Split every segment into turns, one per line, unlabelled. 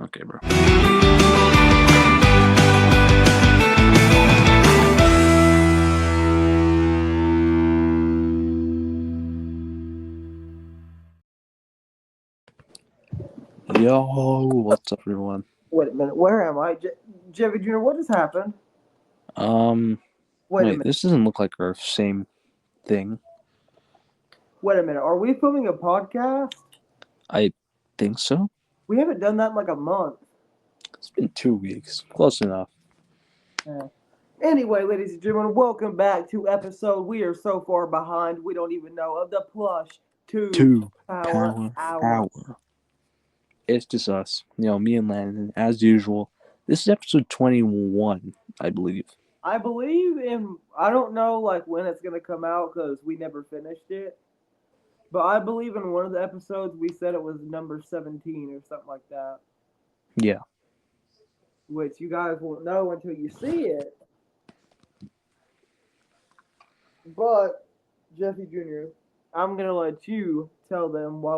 Okay, bro. Yo, what's up, everyone?
Wait a minute, where am I? Jeffy Jr., what just happened? Wait a
Wait,
minute.
this doesn't look like our same thing.
Wait a minute. Are we filming a podcast?
I think so.
We haven't done that in like a month.
It's been 2 weeks. Close enough.
Yeah. Anyway, ladies and gentlemen, welcome back to episode. We are so far behind, we don't even know of the PlushTube
Two
Power Hour.
hour. It's just us. Me and Landon, as usual. This is episode 21, I believe.
I believe in. I don't know like when it's gonna come out because we never finished it. But I believe in one of the episodes we said it was number 17 or something like that.
Yeah.
Which you guys won't know until you see it. But Jeffy Jr., I'm gonna let you tell them why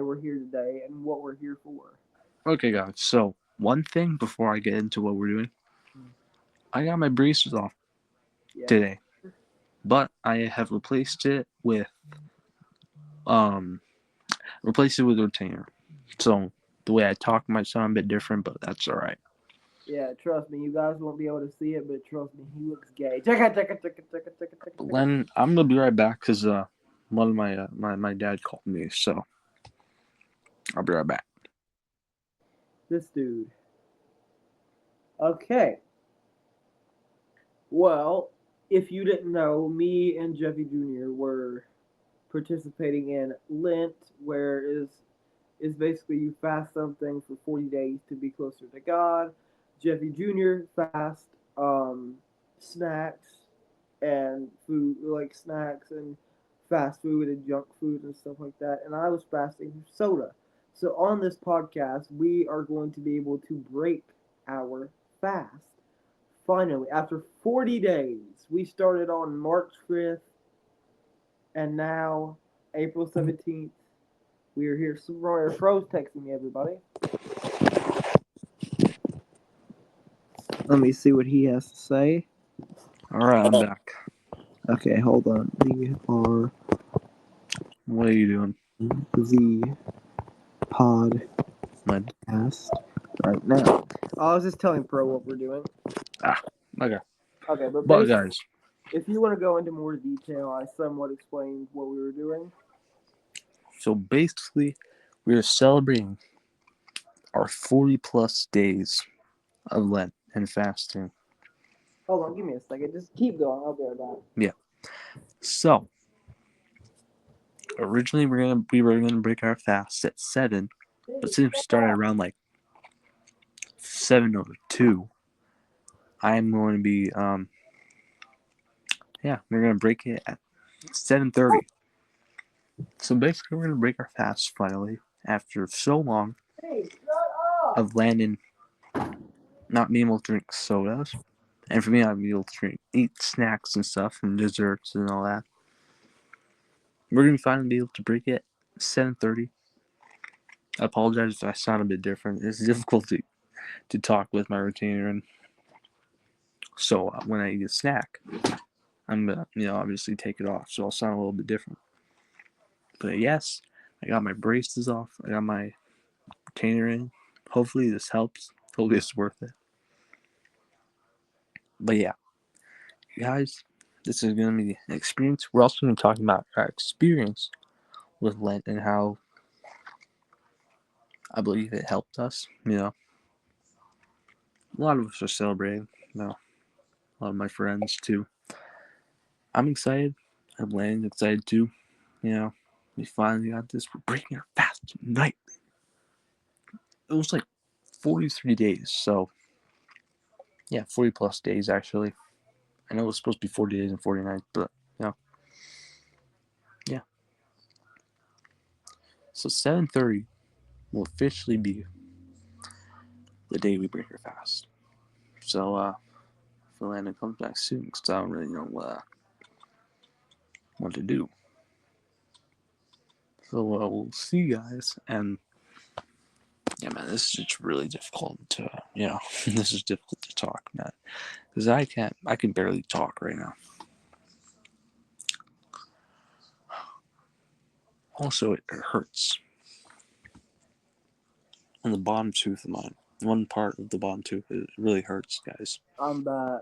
we're here today and what we're here for.
Okay, guys. So, one thing before I get into what we're doing, I got my braces off today, but I have replaced it with a retainer. So the way I talk might sound a bit different, but that's all right.
Yeah, trust me, you guys won't be able to see it, but trust me, he looks gay.
Len, I'm gonna be right back because one of my dad called me, so I'll be right back.
This dude. Okay. Well, if you didn't know, me and Jeffy Jr. were participating in Lent, where is basically you fast something for 40 days to be closer to God. Jeffy Jr. fast snacks and food, like snacks and fast food and junk food and stuff like that. And I was fasting soda. So on this podcast, we are going to be able to break our fast. Finally, after 40 days, we started on March 5th, and now April 17th. We are here. Fro's texting me, everybody. Let me see what he has to say.
All right, I'm back.
Okay, hold on. We are
What are you doing?
the podcast right now. I was just telling Pro what we're doing.
Okay.
Okay,
But guys,
if you want to go into more detail, I somewhat explained what we were doing.
so basically, we are celebrating our 40 plus days of Lent and fasting.
Hold on, give me a second. Just keep going. I'll be right back.
Yeah. So originally we were gonna break our fast at 7, but since we started around like 7:02, I'm going to be we're gonna break it at 7:30. So basically, we're gonna break our fast finally after so long of Landon not being able to drink sodas, and for me not being able to eat snacks and stuff and desserts and all that. We're gonna finally be able to break it at 7:30. I apologize if I sound a bit different. It's difficult to talk with my retainer, and so when I eat a snack, I'm gonna obviously take it off, so I'll sound a little bit different. But yes, I got my braces off. I got my retainer in. Hopefully this helps. Hopefully it's worth it. But yeah, guys, this is gonna be an experience. We're also gonna be talking about our experience with Lent and how I believe it helped us. A lot of us are celebrating. A lot of my friends too. I'm excited. I'm Landon's excited too. We finally got this. We're breaking our fast tonight. It was like 43 days, so yeah, 40 plus days actually. I know it was supposed to be 40 days and 40 nights, but yeah. So 7:30 will officially be the day we break our fast. So if Landon comes back soon, because I don't really know what to do. So we'll see you guys, and Yeah, man, this is just really difficult to, this is difficult to talk, man. Because I can barely talk right now. Also, it hurts. On the bottom tooth of mine. One part of the bottom tooth, it really hurts, guys.
I'm back.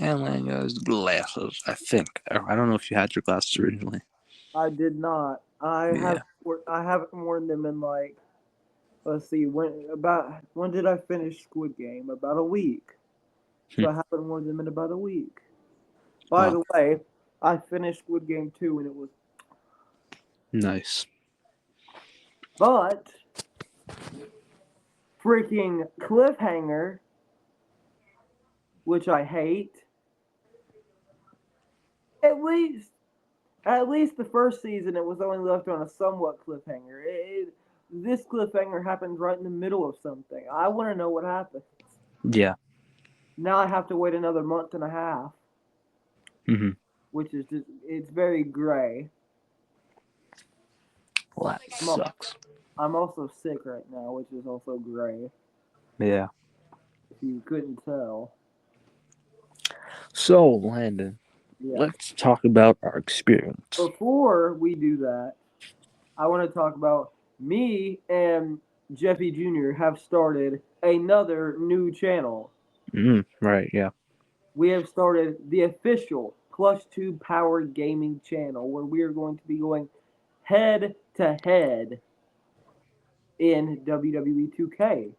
And then guys, glasses, I think. I don't know if you had your glasses originally.
I did not.
Yeah.
I haven't worn them in like, let's see, when did I finish Squid Game? About a week. So I haven't worn them in about a week. By
Wow.
the way, I finished Squid Game 2 and it was,
Nice.
but freaking cliffhanger, which I hate. At least At least the first season, it was only left on a somewhat cliffhanger. This cliffhanger happened right in the middle of something. I want to know what happened.
Yeah.
Now I have to wait another month and a half,
Mm-hmm.
which is just, it's very gray.
Well, that
I'm, al-
sucks.
I'm also sick right now, which is also gray,
Yeah.
if you couldn't tell.
So, Landon,
Yeah.
let's talk about our experience.
Before we do that, I want to talk about me and Jeffy Jr. have started another new channel.
Right, yeah.
We have started the official PlushTube powered gaming channel where we are going to be going head to head in WWE 2K.
Thing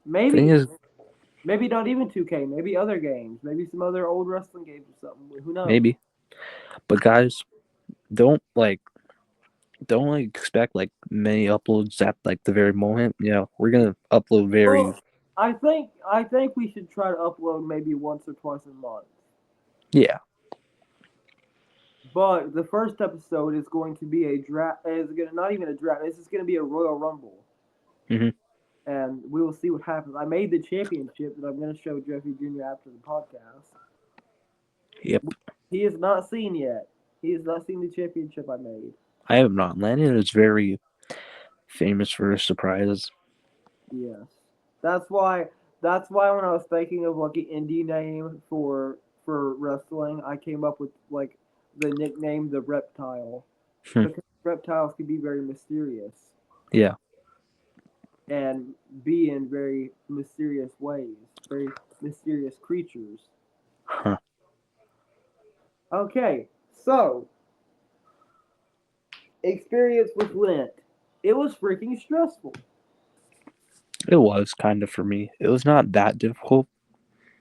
Maybe,
is,
maybe not even 2K. Maybe other games. Maybe some other old wrestling games or something. Who knows?
maybe. But guys, don't like expect like many uploads at like the very moment. We're gonna upload very.
Well, I think we should try to upload maybe once or twice a month.
Yeah.
But the first episode is going to be a draft. Is gonna not even a draft. This is going to be a Royal Rumble.
Mm-hmm.
And we will see what happens. I made the championship that I'm going to show Jeffy Jr. after the podcast.
Yep.
He has not seen yet. He has not seen the championship I made.
I have not. Landon is very famous for his surprises.
Yes, that's why. That's why when I was thinking of like an indie name for wrestling, I came up with like the nickname the Reptile because reptiles can be very mysterious
Yeah.
and be in very mysterious ways, very mysterious creatures.
Huh.
Okay, so experience with Lent. It was freaking stressful.
It was kind of for me. It was not that difficult,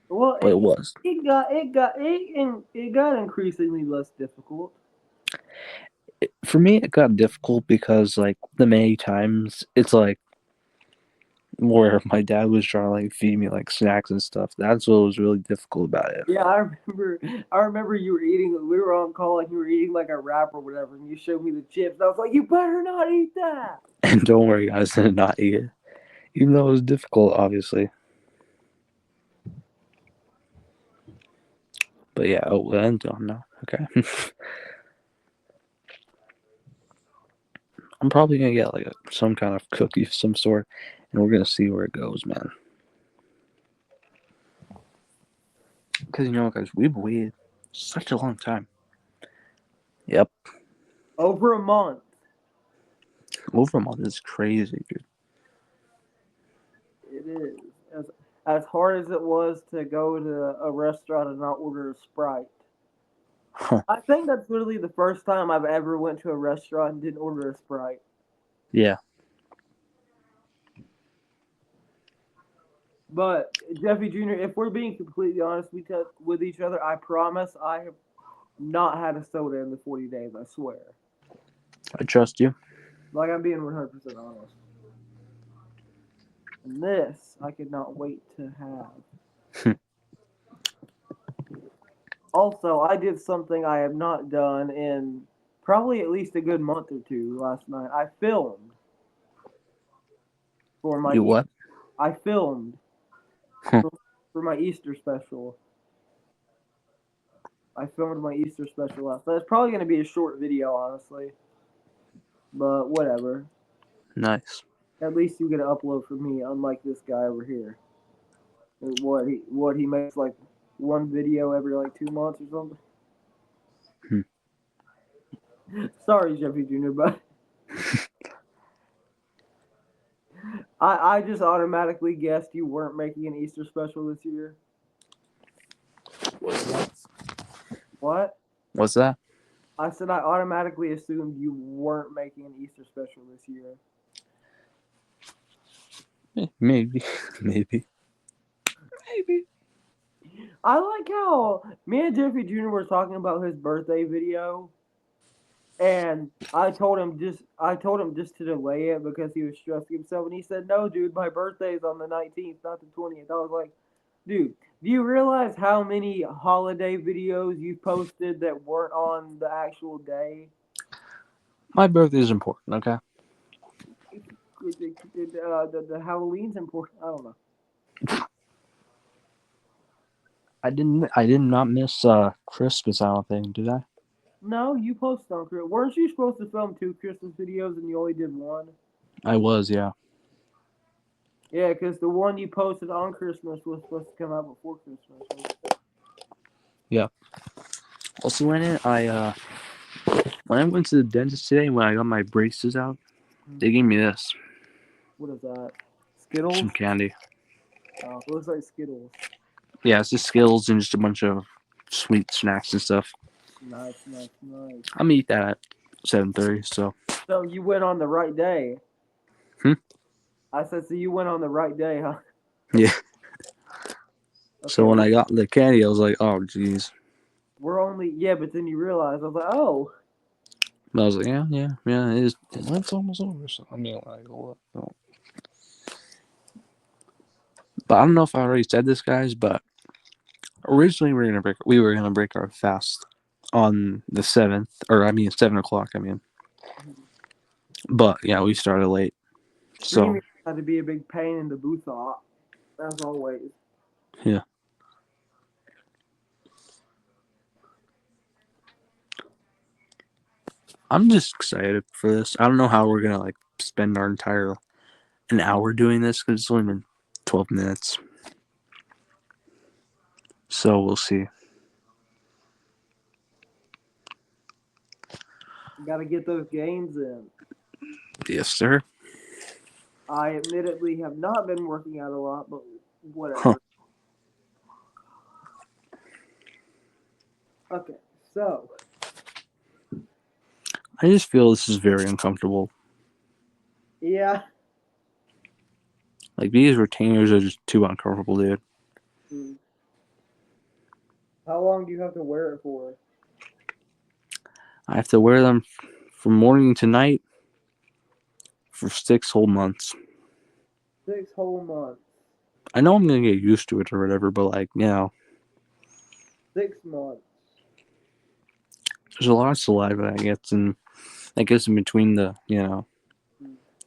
Well,
but it was.
it got increasingly less difficult.
For me, it got difficult because like the many times it's like where my dad was trying to like feed me like snacks and stuff. That's what was really difficult about it.
Yeah, I remember you were eating. We were on call and you were eating like a wrap or whatever, and you showed me the chips. And I was like, you better not eat that.
And don't worry, guys, I did not eat it, even though it was difficult, obviously. But yeah, I'm done now. Okay. I'm probably gonna get like some kind of cookie of some sort, and we're gonna see where it goes, man. Because guys, we've waited such a long time. Yep,
Over a month.
over a month is crazy, dude.
It is as hard as it was to go to a restaurant and not order a Sprite.
Huh.
I think that's literally the first time I've ever went to a restaurant and didn't order a Sprite.
Yeah.
But Jeffy Jr., if we're being completely honest with each other, I promise I have not had a soda in the 40 days. I swear.
I trust you.
Like I'm being 100% honest. And this I could not wait to have. Also, I did something I have not done in probably at least a good month or two last night. I filmed for my
You what?
I filmed
Huh.
for my Easter special. I filmed my Easter special last night. It's probably going to be a short video, honestly. But whatever.
Nice.
At least you get an upload from me, unlike this guy over here. What he makes like one video every like 2 months or something.
Hmm.
Sorry, Jeffy Junior, but I just automatically guessed you weren't making an Easter special this year. What?
What's that?
I said I automatically assumed you weren't making an Easter special this year.
Maybe. Maybe.
I like how me and Jeffy Jr. were talking about his birthday video, and I told him just to delay it because he was stressing himself, and he said, "No, dude, my birthday is on the 19th, not the 20th." I was like, "Dude, do you realize how many holiday videos you posted that weren't on the actual day?"
My birthday is important, okay?
The Halloween's important. I don't know.
I did not miss Christmas, I don't think, did I?
No, you posted on Christmas. Weren't you supposed to film 2 Christmas videos and you only did one?
I was, yeah.
Yeah, because the one you posted on Christmas was supposed to come out before Christmas.
Yeah. Also when I went to the dentist today, when I got my braces out, they gave me this.
What is that? Skittles?
Some candy.
Oh, it looks like Skittles.
Yeah, it's just Skittles and just a bunch of sweet snacks and stuff.
Nice.
I'm gonna eat that at 7:30, so.
So you went on the right day.
Hmm?
I said, so you went on the right day, huh?
Yeah.
Okay,
So when I got the candy, I was like, oh, jeez.
but then you realized, I was like, oh.
I was like, yeah, it is. It's almost over. So I mean, like, what? No. But I don't know if I already said this, guys. But originally, we were gonna break our fast on the 7th, or I mean 7 o'clock. I mean, but yeah, we started late. So
Streaming had to be a big pain in the booth, as always.
yeah, I'm just excited for this. I don't know how we're gonna like spend our entire an hour doing this because it's only been 12 minutes. So we'll see.
Got to get those games in.
Yes, sir.
I admittedly have not been working out a lot, but whatever.
Huh.
Okay, so
I just feel this is very uncomfortable.
yeah.
Like these retainers are just too uncomfortable, dude.
Hmm. How long do you have to wear it for?
I have to wear them from morning to night for 6 whole months.
6 whole months.
I know I'm gonna get used to it or whatever, but like,
6 months.
there's a lot of saliva that gets in between the,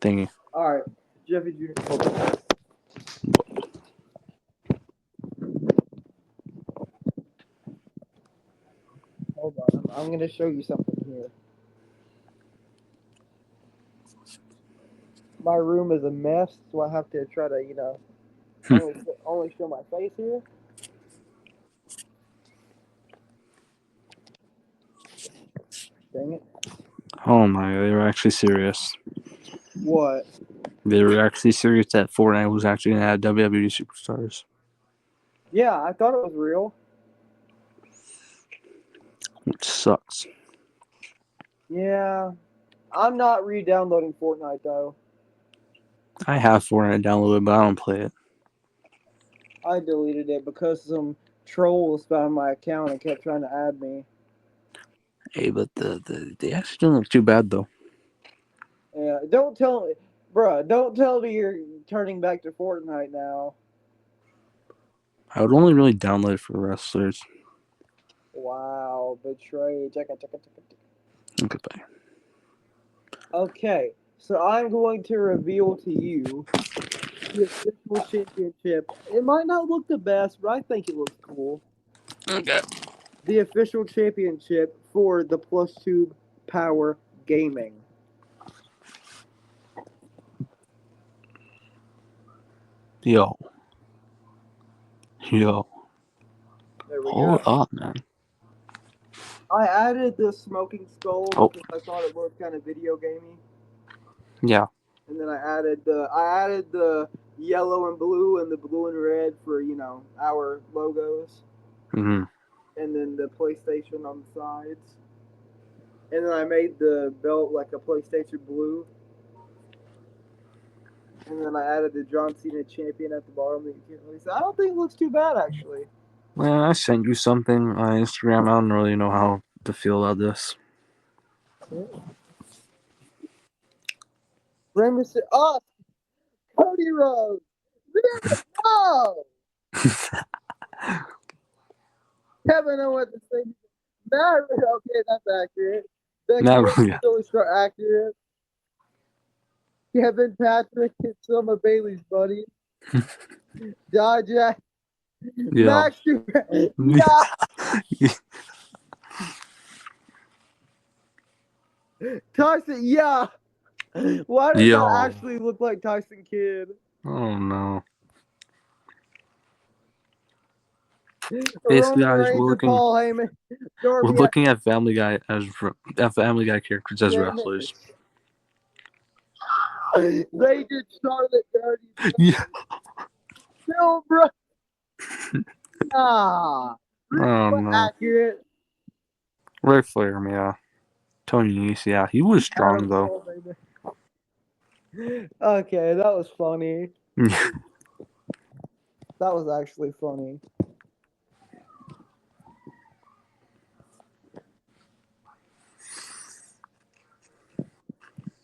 thingy.
All right, Jeffy Jr. Hold on. I'm gonna show you something here. My room is a mess, so I have to try to, only show my face here. Dang it.
Oh my, they were actually serious.
What?
They were actually serious that Fortnite was actually gonna have WWE superstars.
Yeah, I thought it was real.
Which sucks.
Yeah. I'm not re-downloading Fortnite though.
I have Fortnite downloaded, but I don't play it.
I deleted it because some trolls found my account and kept trying to add me.
Hey, but they actually don't look too bad though.
Yeah, don't tell me, bruh, don't tell me you're turning back to Fortnite now.
I would only really download it for wrestlers.
Wow, betrayed.
Goodbye.
Okay, so I'm going to reveal to you the official championship. It might not look the best, but I think it looks cool.
Okay.
The official championship for the PlushTube Power Gaming.
Yo.
There we
Hold
go.
up, man.
I added the smoking skull
Oh.
because I thought it looked kind of video gamey.
Yeah.
And then I added the yellow and blue and the blue and red for, our logos.
Mm-hmm.
And then the PlayStation on the sides. And then I made the belt like a PlayStation blue. And then I added the John Cena champion at the bottom that you can't really see. I don't think it looks too bad, actually.
Well, I sent you something on Instagram. I don't really know how to feel about this.
Raymond said, "Oh, Cody Rhodes! Oh, Kevin Owens the same. Okay, that's accurate. Becky
Not
Lynch
really.
is always accurate. Kevin Patrick is Summer Bailey's buddy. Jack.
Yeah.
Max yeah. Tyson, yeah. Why does that actually look like Tyson Kidd?
Oh no. Basically, guys,
Paul Heyman,
we're looking at Family Guy characters as wrestlers.
They did Charlotte dirty.
Yeah.
Still, bro. Ah.
Oh no.
Accurate.
Ric Flair, yeah. Tony Nese, yeah. He was strong though.
Okay, that was funny.
Yeah.
That was actually funny.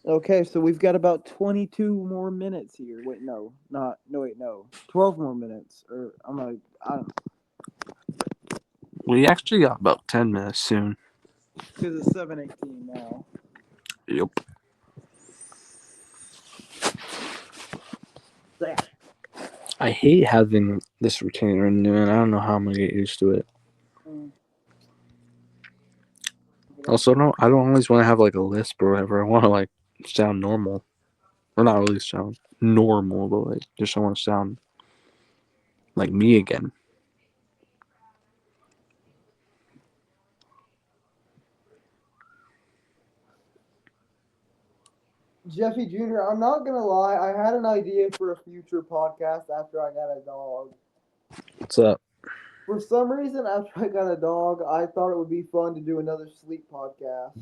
Okay, so we've got about 22 more minutes here. Wait, no. 12 more minutes. Or I don't know.
We actually got about 10 minutes soon.
Because it's 7:18 now.
Yep.
There.
I hate having this retainer in there, and I don't know how I'm gonna get used to it. Also, I don't always want to have like a lisp or whatever. I want to like sound normal, or not really sound normal, but like just I want to sound like me again.
Jeffy Jr., I'm not going to lie. I had an idea for a future podcast after I got a dog.
What's up?
For some reason, after I got a dog, I thought it would be fun to do another sleep podcast.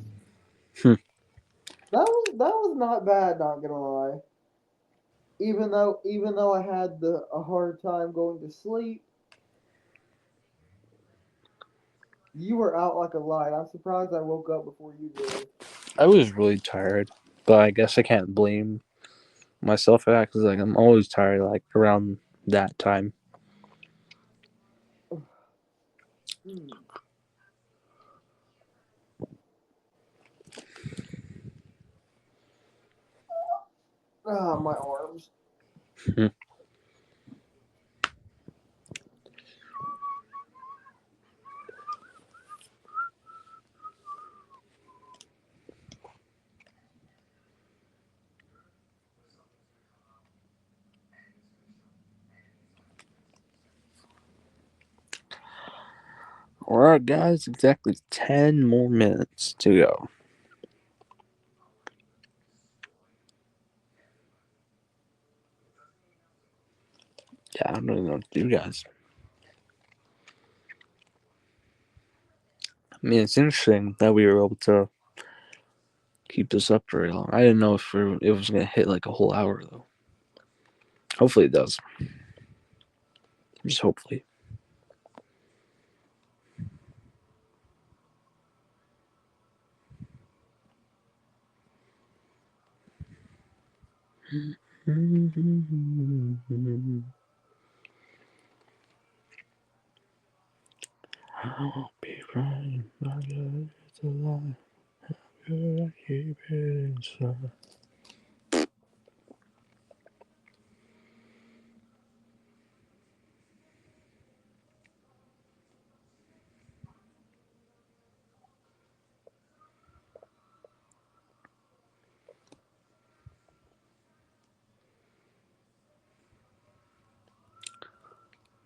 That was not bad, not gonna lie. Even though I had a hard time going to sleep, you were out like a light. I'm surprised I woke up before you did.
I was really tired, but I guess I can't blame myself for that because like I'm always tired like around that time.
Ah, my arms.
Alright, guys, exactly 10 more minutes to go. Yeah, I don't really know what to do, guys. I mean, it's interesting that we were able to keep this up very long. I didn't know if it was going to hit like a whole hour, though. Hopefully it does. Just hopefully. I'll be crying, my God, it's a lie. How could I keep it inside?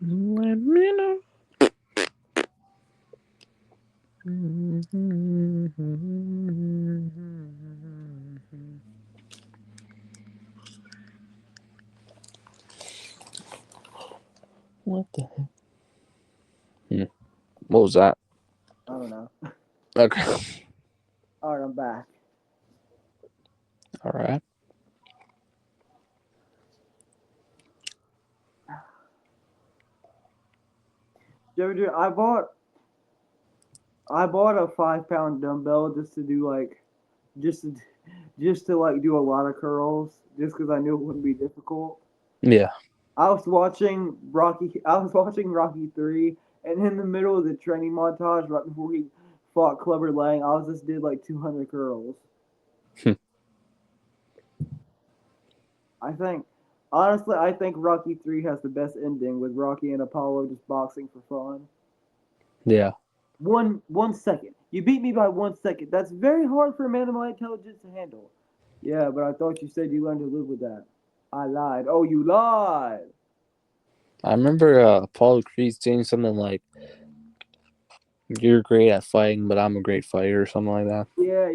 Let me know. What the heck? What was that?
I don't know.
Okay.
All right, I'm back.
All right.
Jojo, I bought a 5 pound dumbbell just to do like just to, just to like do a lot of curls just because I knew it wouldn't be difficult.
Yeah.
I was watching Rocky 3, and in the middle of the training montage, right before he fought Clubber Lang, I was just did like 200 curls. I think, honestly, I think Rocky 3 has the best ending with Rocky and Apollo just boxing for fun.
Yeah.
1 second. You beat me by 1 second. That's very hard for a man of my intelligence to handle. Yeah, but I thought you said you learned to live with that. I lied. Oh, you lied.
I remember Paul Creed saying something like, "You're great at fighting, but I'm a great fighter," or something like that.
Yeah.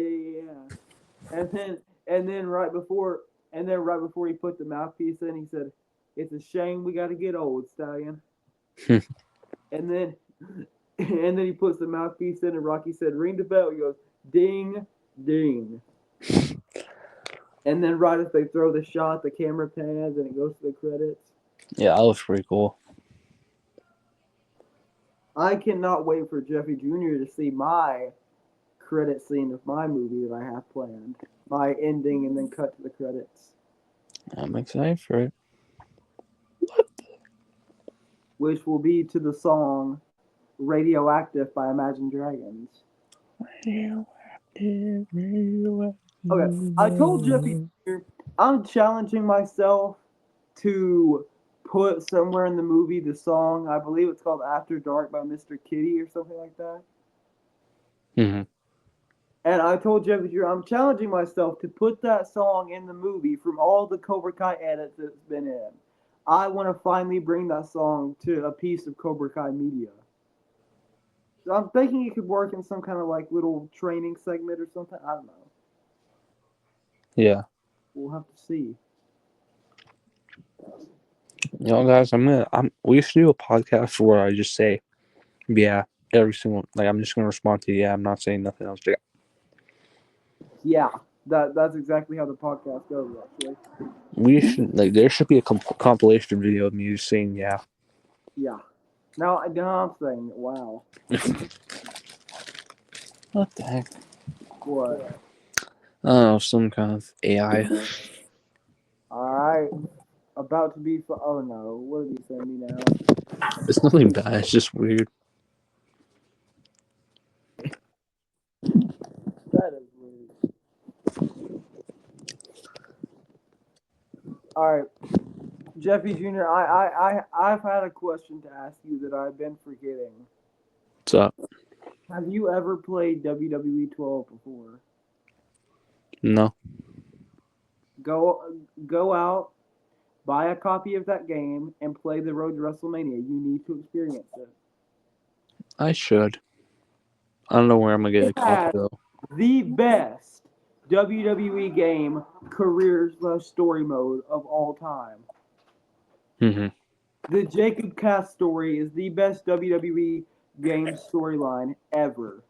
And then right before he put the mouthpiece in, he said, "It's a shame we got to get old, Stallion." and then and then he puts the mouthpiece in, and Rocky said, "Ring the bell." He goes, "Ding, ding." And then right as they throw the shot, the camera pans and it goes to the credits.
Yeah, that was pretty cool.
I cannot wait for Jeffy Jr. to see my credit scene of my movie that I have planned. My ending and then cut to the credits,
I'm excited for it.
which will be to the song Radioactive by Imagine Dragons. Okay, I told Jeffy Jr. I'm challenging myself to put somewhere in the movie the song, I believe it's called After Dark by Mr. Kitty or something like that.
Mm-hmm.
And I told Jeffy Jr. I'm challenging myself to put that song in the movie from all the Cobra Kai edits it's been in. I want to finally bring that song to a piece of Cobra Kai media. So I'm thinking it could work in some kind of like little training segment or something. I don't know.
Yeah.
We'll have to see.
You know, guys, we should do a podcast where I just say, yeah, every single, like, I'm just gonna respond to, yeah, I'm not saying nothing else.
Yeah, that's exactly how the podcast goes. Actually,
We should, like, there should be a compilation video of me just saying, yeah.
yeah. Now I'm saying, wow,
What the heck?
what?
I don't know, some kind of AI.
All right, about to be. Oh no, what did he send me now?
It's nothing bad, it's just weird.
That is weird. All right, Jeffy Jr. I've had a question to ask you that I've been forgetting.
What's up?
Have you ever played WWE 12 before?
No.
Go out, buy a copy of that game, and play the Road to WrestleMania. You need to experience it.
I should. I don't know where I'm gonna get
It
a copy
has
though.
the best WWE game career / story mode of all time.
Mm-hmm.
The Jacob Cass story is the best WWE game storyline ever.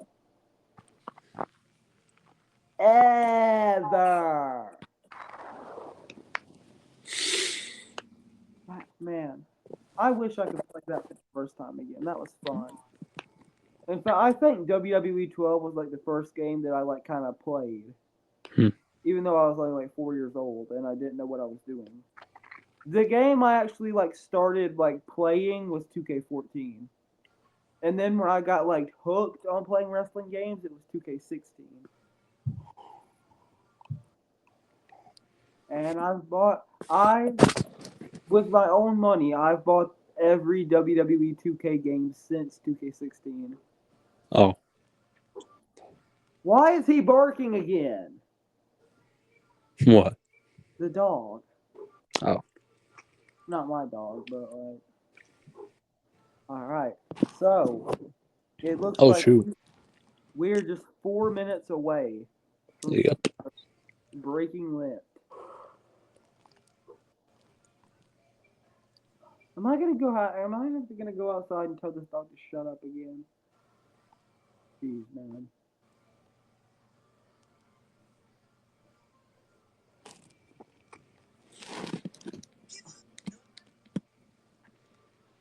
Ever. Man, I wish I could play that for the first time again. That was fun. In fact, I think WWE 12 was like the first game that I like kind of played,
Hmm.
even though I was only like 4 years old and I didn't know what I was doing. The game I actually like started like playing was 2K14. And then when I got like hooked on playing wrestling games, it was 2K16. And I with my own money, I've bought every WWE 2K game since 2K16.
Oh.
Why is he barking again?
What?
The dog.
Oh.
Not my dog, but like All right. So it looks
Oh,
like
shoot.
we're just 4 minutes away from
Yep.
breaking Lent. Am I gonna go? Am I gonna go outside and tell this dog to shut up again? Jeez, man.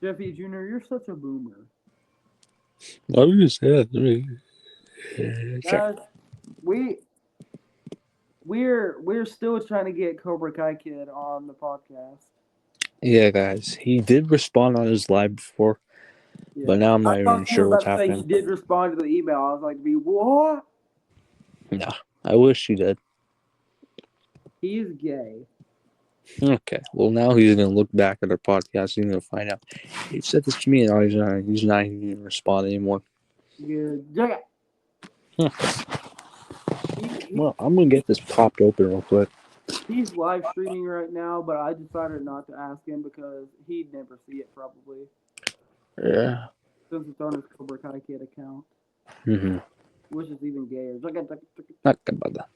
Jeffy Jr., you're such a boomer.
What did you say? Okay.
Guys, we we're still trying to get Cobra Kai Kid on the podcast.
Yeah, guys. He did respond on his live before,
Yeah.
but now I'm
I
not even
thought you were
sure what's
about to say he
happening.
did respond to the email. I was like, "Be what?
No, I wish he did.
He's gay."
Okay. Well, now he's gonna look back at our podcast. He's gonna find out he said this to me, and now he's not even gonna respond anymore.
Good.
Well, I'm gonna get this popped open real quick.
He's live streaming right now, but I decided not to ask him because he'd never see it probably,
Yeah.
since it's on his Cobra Kai Kid account,
Mm-hmm.
which is even gayer.
Not about that.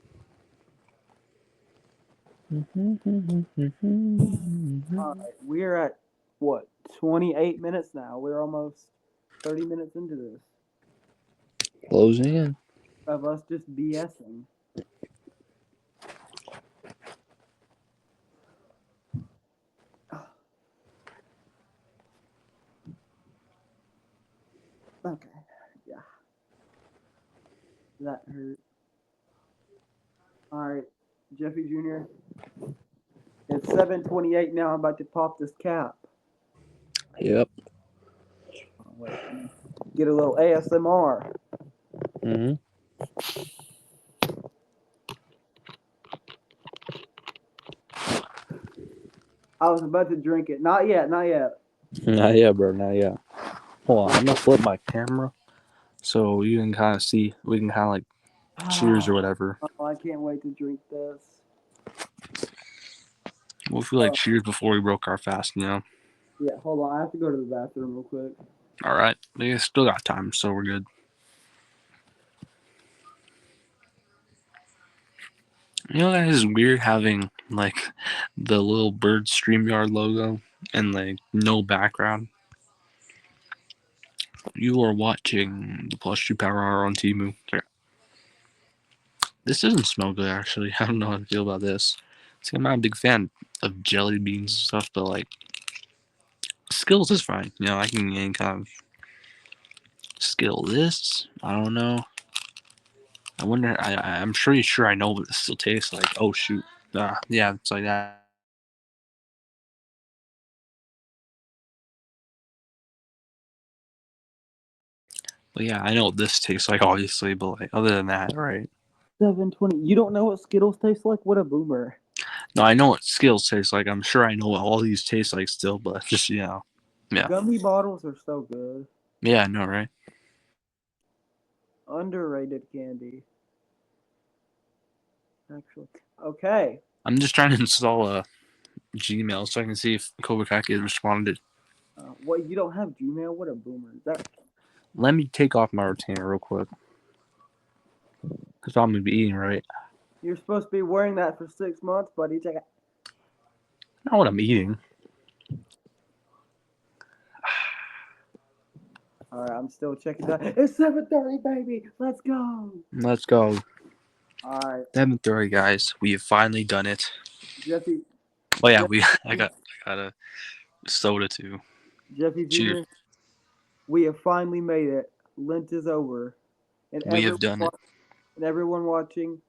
All right, we're at what 28 minutes now. We're almost 30 minutes into this
Closing in.
of us just BSing. Okay, yeah, that hurt. All right, Jeffy Jr. It's 7:28 now. I'm about to pop this cap.
Yep.
Oh, wait, get a little ASMR.
Mm-hmm.
I was about to drink it. Not yet. Not yet.
Not yet, bro. Not yet. Hold on. I'm gonna flip my camera so you can kind of see. We can kind of like cheers or whatever.
Oh, I can't wait to drink this.
We'll feel like cheers before we broke our fast, you know.
Yeah, hold on. I have to go to the bathroom real quick.
All right. We still got time, so we're good. You know, that is weird having like the little bird StreamYard logo and like no background. You are watching the PlushTube Power Hour on Temu. This doesn't smell good, actually. I don't know how to feel about this. See, I'm not a big fan of jelly beans and stuff, but like Skittles is fine. You know, I can kind of Skittle this. I don't know. I wonder. I'm pretty sure I know what this still tastes like. Oh shoot. Yeah, it's like that. But yeah, I know what this tastes like, obviously. But like, other than that, right?
7:20. You don't know what Skittles taste like? What a boomer.
No, I know what Skittles taste like. I'm sure I know what all these taste like still, but just yeah.
Gummy bottles are so good.
Yeah, I know, right?
Underrated candy. Actually. Okay.
I'm just trying to install a Gmail so I can see if Cobra Kai has responded.
What, you don't have Gmail? What a boomer.
Let me take off my retainer real quick. Because I'm going to be eating, right?
You're supposed to be wearing that for 6 months, buddy. Check it.
Not what I'm eating.
All right, I'm still checking that. It's 7:30, baby. Let's go.
Let's go.
All right,
7:30, guys. We have finally done it.
Jeffy.
Oh yeah,
Jeffy,
I got a soda too.
Jeffy
Cheers.
Jr. We have finally made it. Lent is over, and
We have done it.
everyone watching,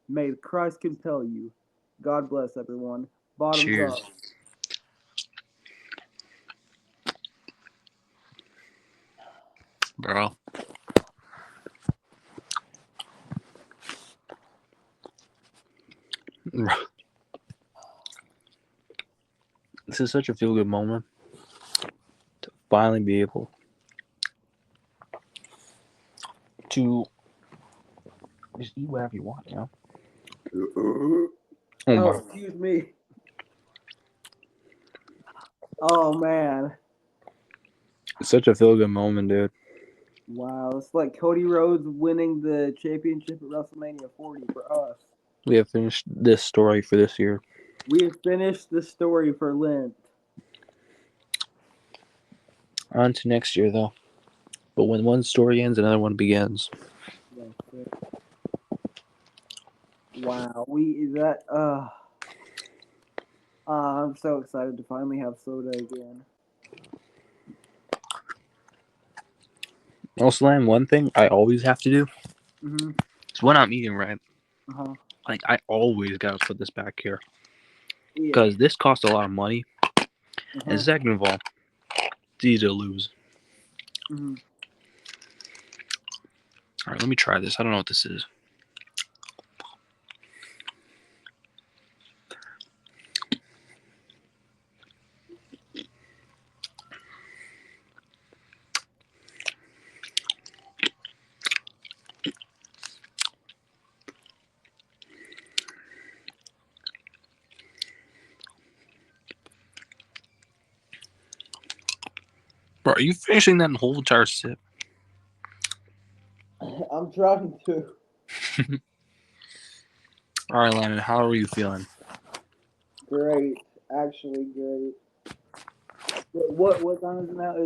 may Christ compel you. God bless everyone. Bottoms
Cheers.
up.
Bro. This is such a feel good moment to finally be able to just eat whatever you want, you know?
Oh, excuse me. Oh man.
It's such a feel-good moment, dude.
Wow, it's like Cody Rhodes winning the championship at WrestleMania 40 for us.
We have finished this story for this year.
We have finished the story for Lent.
On to next year, though. But when one story ends, another one begins.
Wow, I'm so excited to finally have soda again.
Also, Lamb, one thing I always have to do
Mm-hmm.
is when I'm eating, right?
Uh-huh.
Like, I always gotta put this back here.
Yeah.
Because this costs a lot of money.
Uh-huh.
And second of all, it's easy to lose.
Mm-hmm.
Alright, let me try this. I don't know what this is. Bro, are you finishing that whole entire sip?
I'm trying to.
Alright, Landon, how are you feeling?
Great. Actually great. What time is it now?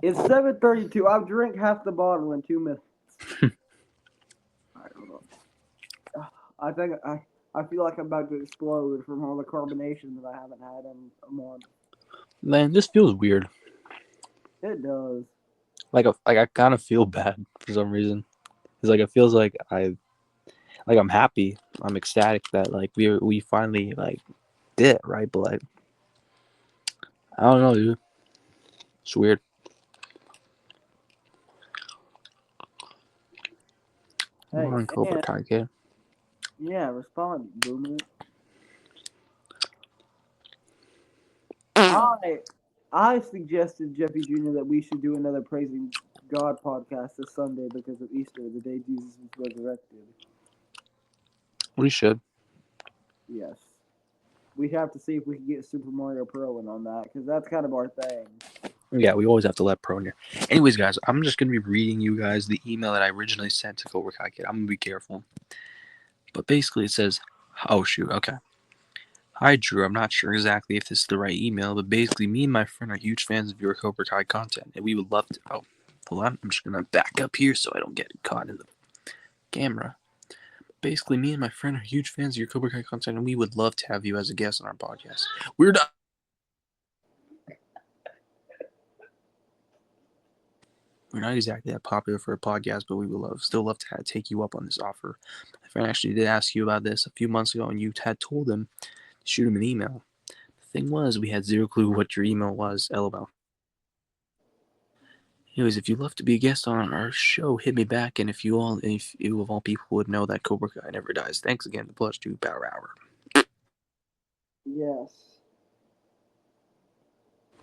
It's 7:32. I've drank half the bottle in 2 minutes. Alright, hold on. I think I feel like I'm about to explode from all the carbonation that I haven't had in a month.
Man, this feels weird.
It does.
Like I kind of feel bad for some reason. It's like it feels like I'm happy. I'm ecstatic that like we finally like did it, right? But like I don't know, dude. It's weird.
Hey,
Come on, Cobra
and
Kai kid.
yeah, respond, boomer. I suggested Jeffy Jr. that we should do another praising God podcast this Sunday because of Easter, the day Jesus was resurrected.
We should.
Yes. We'd have to see if we could get Super Mario Pro in on that because that's kind of our thing.
Yeah, we always have to let pro in here. Anyways, guys, I'm just gonna be reading you guys the email that I originally sent to Cobra Kai kid. I'm gonna be careful. But basically, it says, "Oh shoot, okay." Hi Drew, I'm not sure exactly if this is the right email, but basically, me and my friend are huge fans of your Cobra Kai content, and we would love to. Oh, hold on, I'm just gonna back up here so I don't get caught in the camera. Basically, me and my friend are huge fans of your Cobra Kai content, and we would love to have you as a guest on our podcast. We're not. We're not exactly that popular for a podcast, but we would still love to take you up on this offer. My friend actually did ask you about this a few months ago, and you had told him to shoot him an email. The thing was, we had zero clue what your email was. LOL. Anyways, if you'd love to be a guest on our show, hit me back. And if you of all people would know that Cobra Kai never dies. Thanks again to PlushTube Power Hour.
Yes.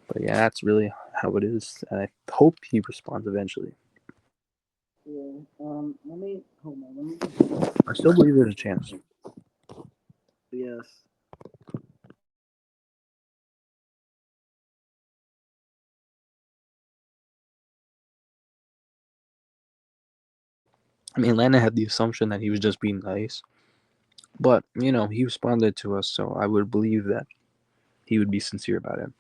But yeah, that's really how it is. And I hope he responds eventually.
Yeah. Let me hold on. Let me.
I still believe there's a chance.
Yes.
I mean, Lana had the assumption that he was just being nice. But, he responded to us, so I would believe that he would be sincere about it.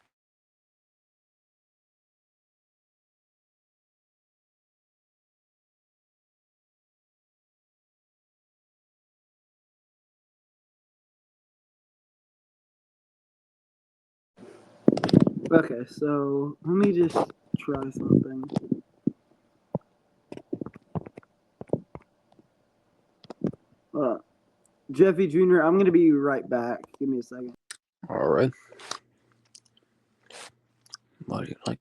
Okay, so let me just try something. Jeffy Jr., I'm gonna be right back. Give me a second.
All right. What do you like?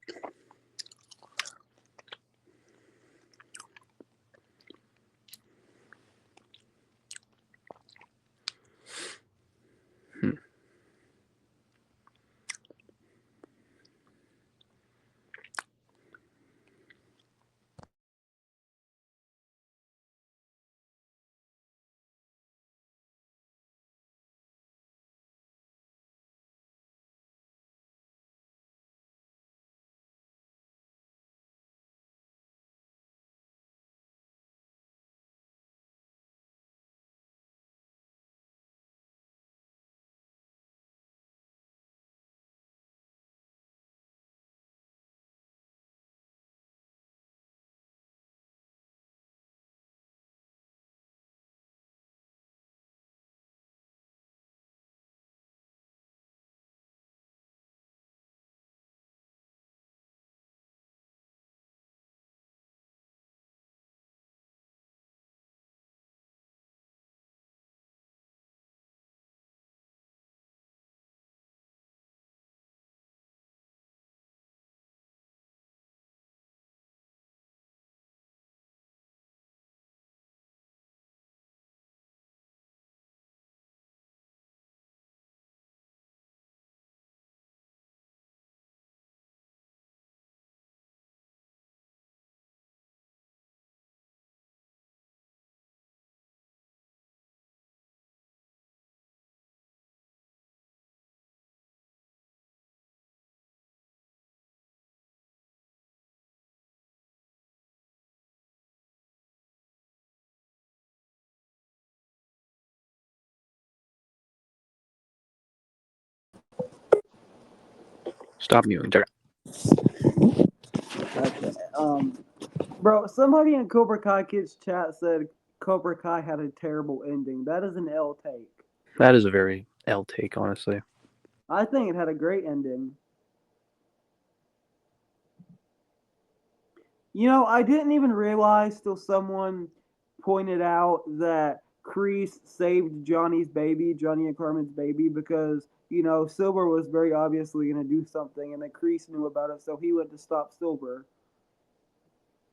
Stop muting.
Okay. Bro, somebody in Cobra Kai Kids chat said Cobra Kai had a terrible ending. That is an L take.
That is a very L take, honestly.
I think it had a great ending. You know, I didn't even realize till someone pointed out that Kreese saved Johnny's baby, Johnny and Carmen's baby, because, you know, Silver was very obviously going to do something, and then Kreese knew about it, so he went to stop Silver.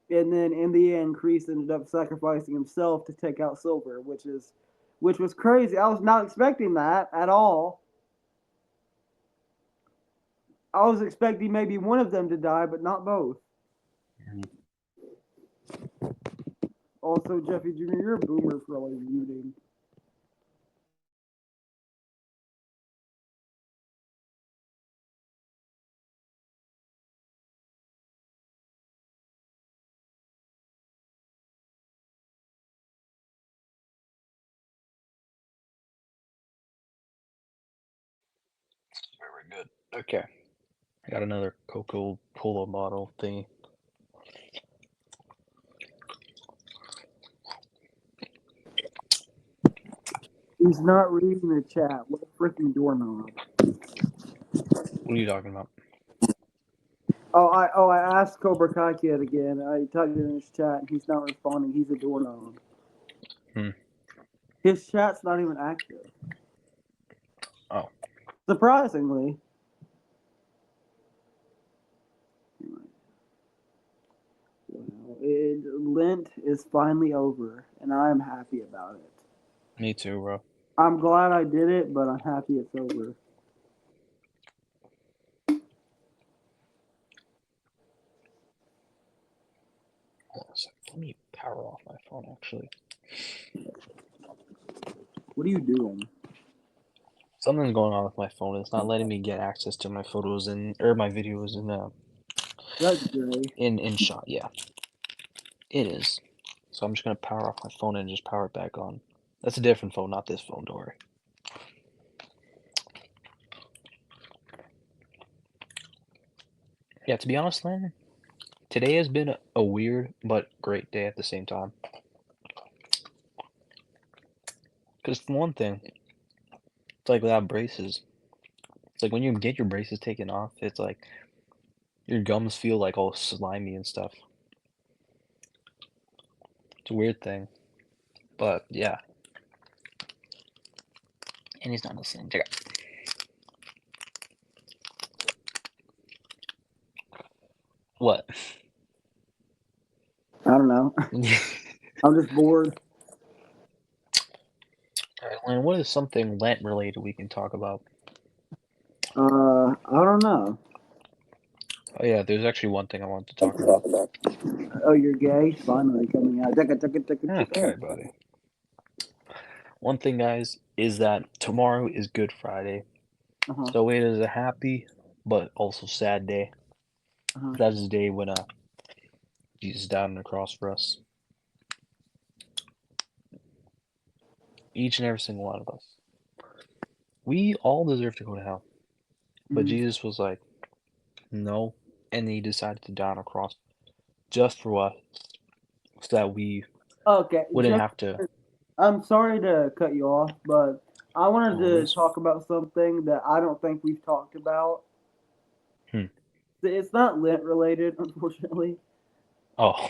And then in the end, Kreese ended up sacrificing himself to take out Silver, which was crazy. I was not expecting that at all. I was expecting maybe one of them to die, but not both. Also, Jeffy Jr., you're a boomer for always muting.
Very good. Okay. I got another Coca-Cola bottle thingy.
He's not reading the chat. What a freaking doorknob.
What are you talking about?
I asked Cobra Kai Kid again. I typed it in his chat, and he's not responding. He's a doorknob. His chat's not even active.
Oh.
Surprisingly. Lent is finally over, and I am happy about it.
Me too, bro.
I'm glad I did it, but I'm happy it's over.
Hold on a second. Let me power off my phone, actually.
What are you doing?
Something's going on with my phone. It's not letting me get access to my photos or my videos
That's great.
in shot. Yeah, it is. So I'm just gonna power off my phone and just power it back on. That's a different phone, not this phone. Don't worry. Yeah, to be honest, Landon, today has been a weird but great day at the same time. Because for one thing, it's like without braces. It's like when you get your braces taken off, it's like your gums feel like all slimy and stuff. It's a weird thing. But yeah. And he's not listening. Check it. What?
I don't know. I'm just bored.
Alright, Landon, what is something Lent related we can talk about?
I don't know.
Oh yeah, there's actually one thing I wanted to talk about.
Oh, you're gay? Finally coming out.
Okay, buddy. One thing, guys, is that tomorrow is Good Friday.
Uh-huh.
So it is a happy but also sad day.
Uh-huh.
That is the day when Jesus died on the cross for us. Each and every single one of us. We all deserve to go to hell. But Jesus was like, no. And he decided to die on a cross just for us so that we
Okay,
wouldn't have to.
I'm sorry to cut you off, but I wanted to talk about something that I don't think we've talked about. It's not Lent related, unfortunately,
Oh,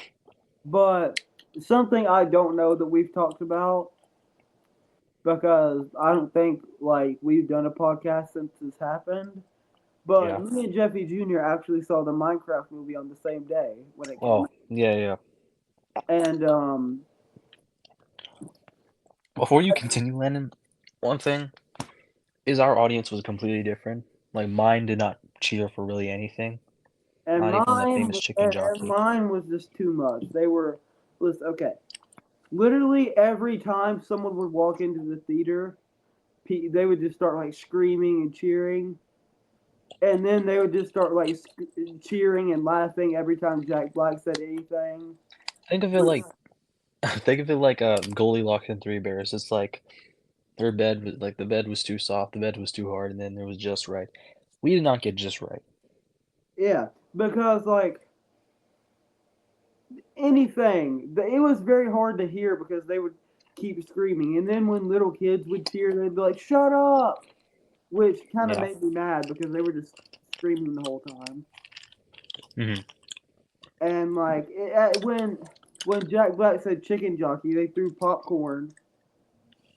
but something I don't know that we've talked about because I don't think like we've done a podcast since this happened. But
yeah.
me and Jeffy Jr. actually saw the Minecraft movie on the same day when it came
Oh,
out.
yeah.
And
Before you continue, Landon, one thing is our audience was completely different. Like mine did not cheer for really anything.
and
Not even the famous chicken jockey.
mine was just too much. They were okay. Literally every time someone would walk into the theater, they would just start like screaming and cheering, and then they would just start like cheering and laughing every time Jack Black said anything.
Think of it like Goldilocks and Three Bears. It's like their bed was like the bed was too soft, the bed was too hard, and then it was just right. We did not get just right.
Yeah, because like anything, it was very hard to hear because they would keep screaming, and then when little kids would cheer, they'd be like, "Shut up!" Which kind of
Yeah.
made me mad because they were just screaming the whole time.
Hmm.
And like when Jack Black said chicken jockey, they threw popcorn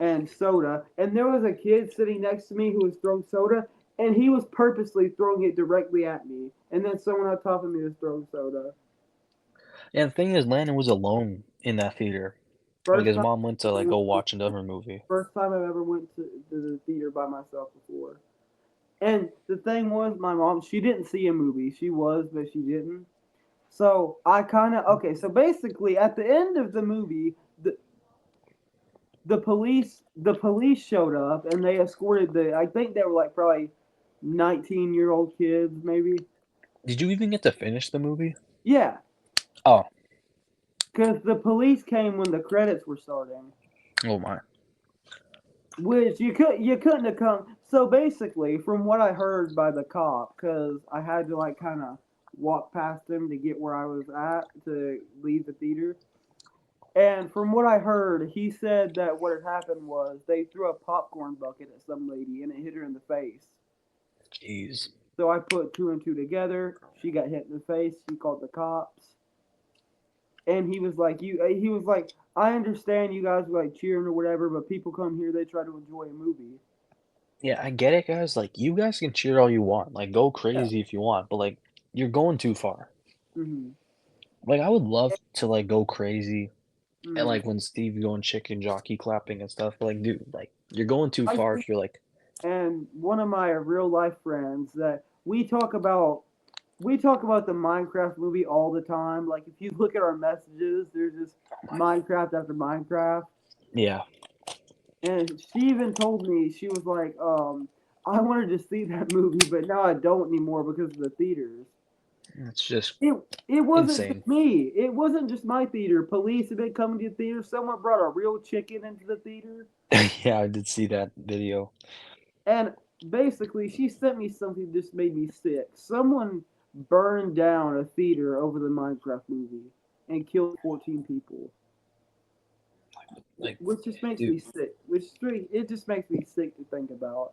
and soda, and there was a kid sitting next to me who was throwing soda, and he was purposely throwing it directly at me, and then someone on top of me was throwing soda.
Yeah, the thing is, Landon was alone in that theater. Like
First
his
time,
mom went to like go watch another movie.
first time I've ever went to the theater by myself before. And the thing was, my mom, she didn't see a movie. She was, but she didn't. So I kind of okay. So basically, at the end of the movie, the police showed up and they escorted the. I think they were like probably 19-year-old kids, maybe.
Did you even get to finish the movie?
Yeah,
Oh,
because the police came when the credits were starting,
oh my.
which you couldn't have come. So basically, from what I heard by the cop, because I had to like kind of walk past him to get where I was at to leave the theater. And from what I heard, he said that what had happened was they threw a popcorn bucket at some lady and it hit her in the face.
Jeez.
So I put two and two together. She got hit in the face. She called the cops. And he was like, He was like, I understand you guys were like cheering or whatever, but people come here, they try to enjoy a movie.
Yeah, I get it, guys. Like, you guys can cheer all you want. Like, go
Yeah.
crazy if you want, but like, you're going too far.
Mhm.
Like, I would love to like go crazy and
Mhm.
like when Steve going chicken jockey clapping and stuff. But like, dude, like, you're going too
I
far
think,
if you're like,
and one of my real life friends that we talk about the Minecraft movie all the time. Like if you look at our messages, there's just
oh my,
Minecraft after Minecraft.
yeah,
And she even told me she was like, I wanted to see that movie, but now I don't anymore because of the theaters.
it's just
It it wasn't
insane.
just me. It wasn't just my theater. Police have been coming to the theater. Someone brought a real chicken into the theater,
Yeah, I did see that video.
and basically she sent me something that just made me sick. Someone burned down a theater over the Minecraft movie and killed 14 people,
Like,
which just makes me
dude,
sick. It just makes me sick to think about.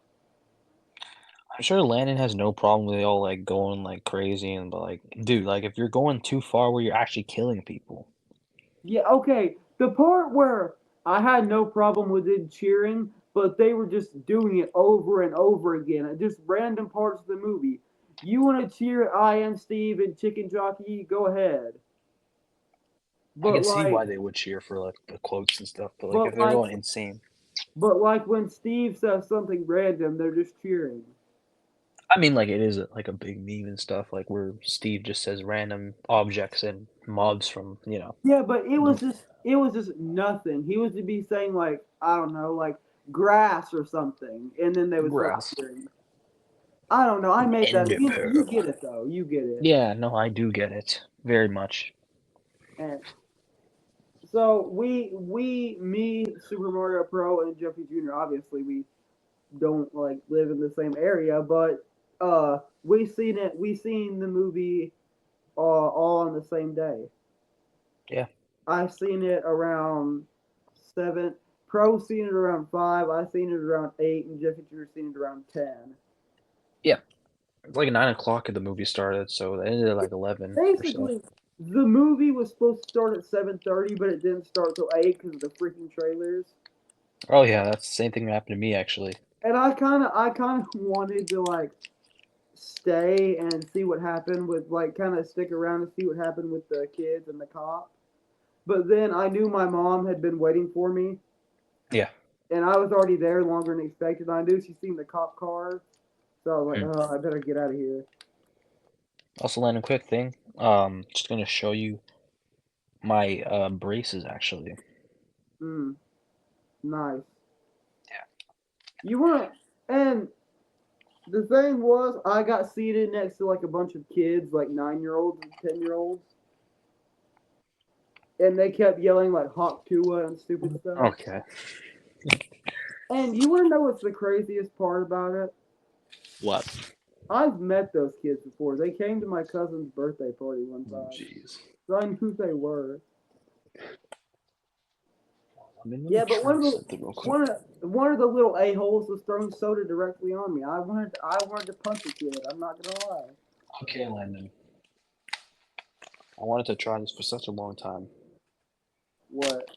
I'm sure Landon has no problem with y'all like going like crazy and but like, dude, like if you're going too far where you're actually killing people.
Yeah, okay. The part where I had no problem with it cheering, but they were just doing it over and over again at just random parts of the movie. You want to cheer at I Am Steve and Chicken Jockey? Go ahead.
I
But
can see why
like,
they would cheer for like the quotes and stuff, but like if
but
they're
like,
going insane.
but like when Steve says something random, they're just cheering.
I mean, like it is like a big meme and stuff, like where Steve just says random objects and mobs from,
Yeah, but it
the
was just it was just nothing. He was to be saying like I don't know, like grass or something, and then they would start
grass.
cheering. I don't know. I made that.
Ender
You
pearl.
get it though. You get it.
Yeah, no, I do get it very much.
And so me, Super Mario Pro, and Jeffy Junior. Obviously, we don't like live in the same area, but we seen it. We seen the movie all on the same day.
Yeah,
I seen it around 7. Pro seen it around 5. I seen it around 8, and Jeffy Junior seen it around 10.
yeah. It's like 9 o'clock at the movie started, so it ended at like 11 or so.
Basically, the movie was supposed to start at 7:30, but it didn't start till 8 because of the freaking trailers.
Oh yeah, that's the same thing that happened to me actually.
And I kind of wanted to like stay and see what happened with like kind of stick around and see what happened with the kids and the cop. But then I knew my mom had been waiting for me,
Yeah.
and I was already there longer than expected. I knew she seen the cop car, so I was like,
Mm.
oh, I better get out of here.
Also, Landon, quick thing. Just gonna show you my braces actually.
Mm, nice.
Yeah.
You weren't, and the thing was, I got seated next to like a bunch of kids, like 9-year-olds and 10-year-olds, and they kept yelling like Hawk Tuah and stupid stuff.
Okay.
And you want to know what's the craziest part about it?
What?
I've met those kids before. They came to my cousin's birthday party one
Oh,
time.
jeez.
So I knew who they were.
I mean, let me
Yeah, but
try something real quick.
one of the little a-holes was throwing soda directly on me. I wanted to punch the kid. I'm not gonna lie.
Okay, Landon. I wanted to try this for such a long time.
What?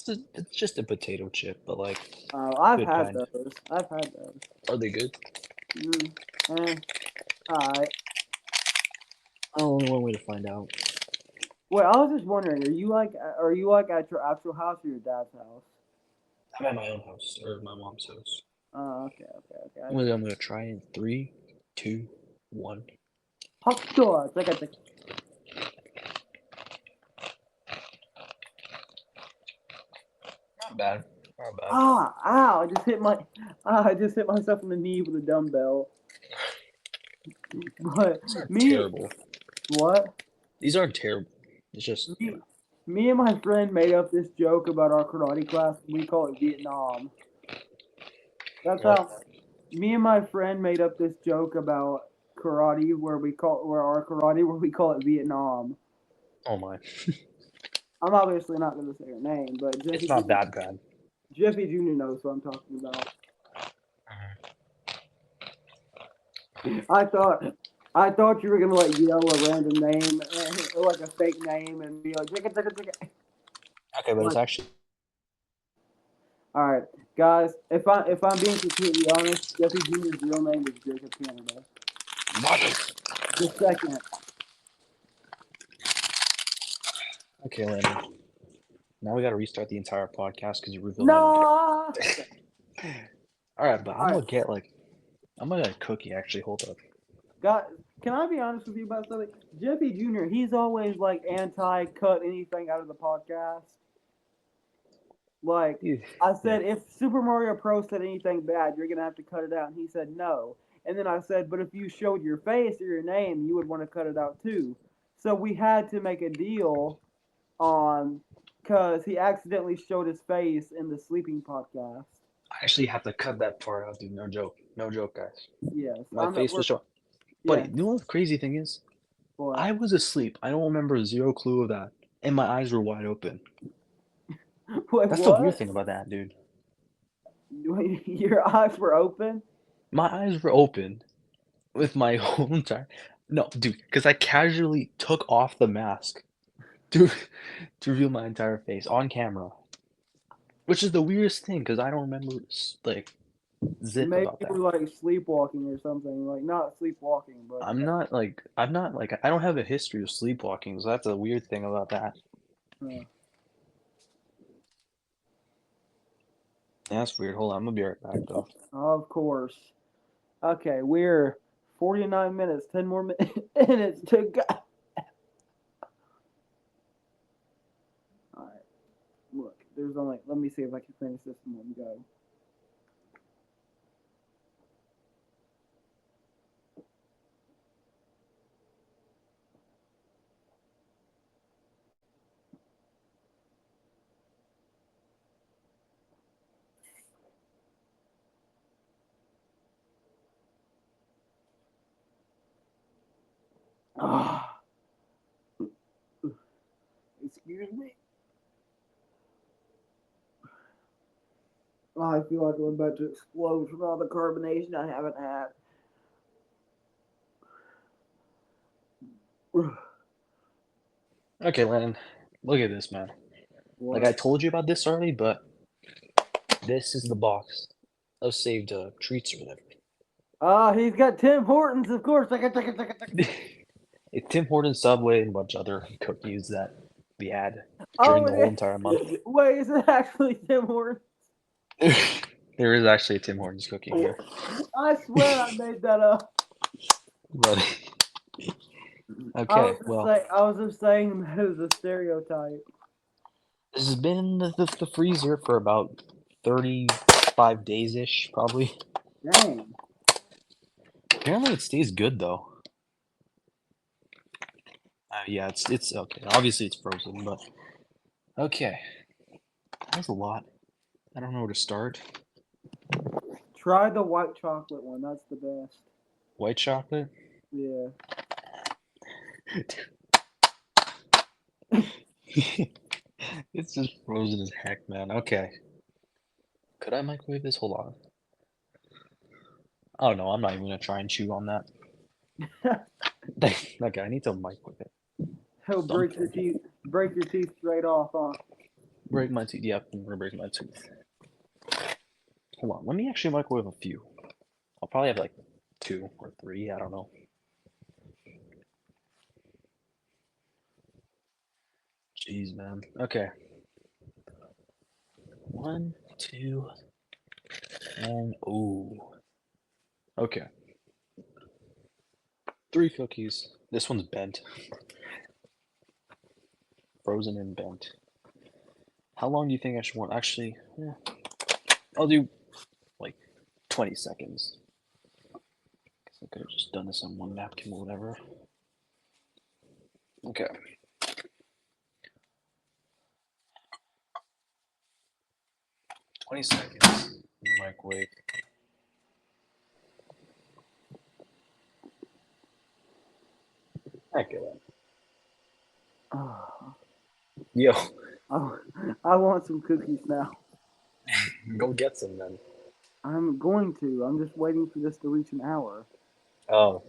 It's just a potato chip, but like
I've
good
had
kind.
those. I've had those.
Are they good?
Alright.
Only one way to find out.
Wait, I was just wondering, are you like at your actual house or your dad's house?
I'm at my own house or my mom's house.
Oh, okay.
I'm gonna try in 3, 2, 1.
Hot dogs. I got the.
Not bad. Not bad.
Ow! I just hit myself in the knee with a dumbbell. But
These aren't
me,
terrible.
what?
These aren't terrible. It's just
Me and my friend made up this joke about our karate class. We call it Vietnam. That's
what?
how. Me and my friend made up this joke about karate where we call it Vietnam.
Oh my.
I'm obviously not going to say her name, but
It's not that bad.
Jeffy Jr. knows what I'm talking about. I thought you were gonna like yell a random name, like a fake name, and be like, "Chicka, chicka, chicka."
Okay, but it's actually.
All right, guys. If I'm being completely honest, Jeffy Jr.'s real name is Jacob Canada.
What?
The second.
Okay, Landon. Now we gotta restart the entire podcast because you revealed my.
No.
All right, but
All right,
I'm gonna get a cookie. Actually, hold up.
guys. Can I be honest with you about something? Jeffy Jr. He's always like anti-cut anything out of the podcast. Like I said,
Yeah.
if Super Mario Pro said anything bad, you're gonna have to cut it out. And he said no. And then I said, but if you showed your face or your name, you would want to cut it out too. So we had to make a deal on because he accidentally showed his face in the sleeping podcast.
I actually have to cut that part out, dude. No joke. No joke, guys.
Yes,
My face was showing. Buddy,
yeah.
you know what the crazy thing is?
What?
I was asleep. I don't remember zero clue of that. And my eyes were wide open.
Wait,
That's the weird
what?
thing about that, dude.
Your eyes were open?
My eyes were open with my whole entire. No, dude, because I casually took off the mask to, to reveal my entire face on camera. Which is the weirdest thing, because I don't remember, like, zip
Maybe
about
you
that.
were like sleepwalking or something. Like not sleepwalking, but
I don't have a history of sleepwalking, so that's a weird thing about that.
uh,
Yeah, that's weird. Hold on, I'm gonna be right back, though.
of course. Okay, we're 49 minutes, 10 more minutes to go. Alright, look, there's only, let me see if I can finish this in one go. Ah, excuse me. Oh, I feel like I'm about to explode from all the carbonation I haven't had.
Okay, Lennon, look at this, man. Like, I
What?
told you about this already, but this is the box of saved treats or whatever.
Ah, he's got Tim Hortons, of course.
It's Tim Hortons, Subway, and a bunch of other cookies that we had during
Oh,
the whole
it
entire month.
is. Wait, is it actually Tim Hortons?
There is actually a Tim Hortons cookie here.
I swear I made that up.
But okay, well,
I was just saying that it was a stereotype.
this has been in the freezer for about 35 days-ish, probably.
Dang.
Apparently it stays good, though. Yeah, it's okay. Obviously it's frozen, but okay. That's a lot. I don't know where to start.
Try the white chocolate one. That's the best.
White chocolate?
Yeah.
It's just frozen as heck, man. Okay. Could I microwave this? Hold on. Oh no, I'm not even gonna try and chew on that. Okay, I need to microwave it.
He'll break your
Something.
teeth. Break your teeth straight off, huh?
Break my teeth. Yep, I'm gonna break my tooth. Hold on, let me actually microwave a few. I'll probably have like 2 or 3, I don't know. Jeez, man. Okay. 1, 2, and ooh. Okay. 3 cookies. This one's bent. Frozen and bent. How long do you think I should want? Actually, I'll do like 20 seconds. Guess I could have just done this on one napkin or whatever. Okay. 20 seconds in the microwave. Heck of it.
Oh,
Yo,
I want some cookies now.
go get some then.
I'm going to. I'm just waiting for this to reach an hour.
Oh,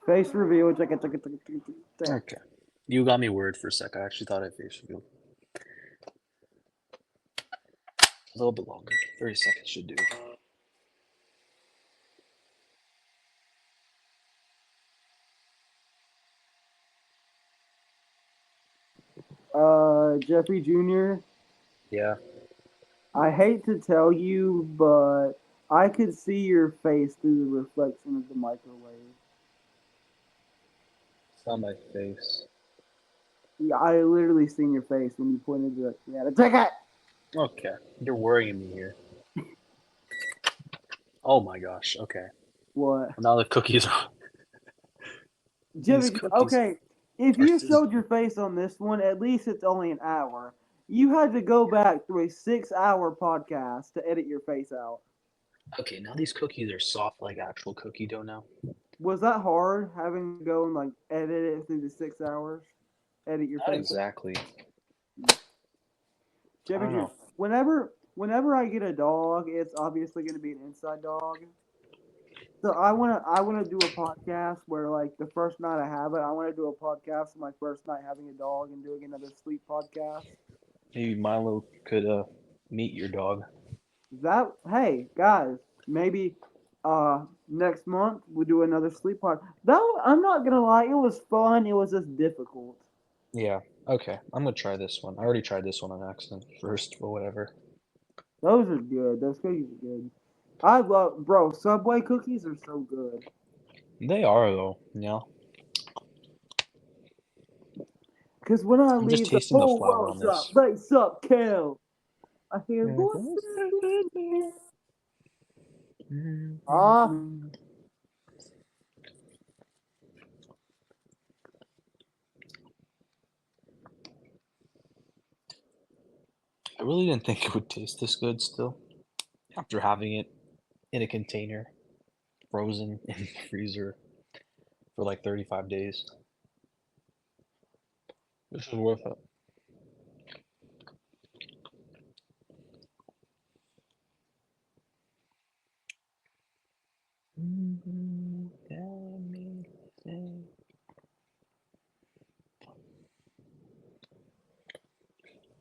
Face reveal.
okay. You got me worried for a sec. I actually thought I face revealed. A little bit longer. 30 seconds should do.
Jeffy Junior.
Yeah.
I hate to tell you, but I could see your face through the reflection of the microwave.
It's not my face.
Yeah, I literally seen your face when you pointed directly at it. Take it!
Okay. You're worrying me here. Oh my gosh. Okay.
What?
Now the cookies are. These
Jimmy,
cookies
okay, if
are
you
sizzling.
showed your face on this one, at least it's only an hour. You had to go back through a 6-hour podcast to edit your face out.
Okay, now these cookies are soft like actual cookie dough now.
Was that hard having to go and like edit it through the 6 hours? Edit your
Not
face.
exactly. I
Jimmy
don't
Jr.
know.
Whenever I get a dog, it's obviously going to be an inside dog. So I wanna do a podcast where like the first night I have it, I want to do a podcast of my first night having a dog and doing another sleep podcast.
Maybe Milo could meet your dog.
That hey guys, maybe next month we'll do another sleep pod. Though I'm not gonna lie, it was fun. It was just difficult.
Yeah. Okay. I'm gonna try this one. I already tried this one on accident first, or whatever.
Those are good. Those cookies are good. I love bro. Subway cookies are so good.
They are though. Yeah.
Cause when I
I'm just
leave, the
tasting the
whole
flour
world
on
up.
this.
Lace up, Kel. I hear
Like,
what's
what's
happening? Ah.
happening? I really didn't think it would taste this good still. After having it in a container, frozen in the freezer for like 35 days. This is worth it.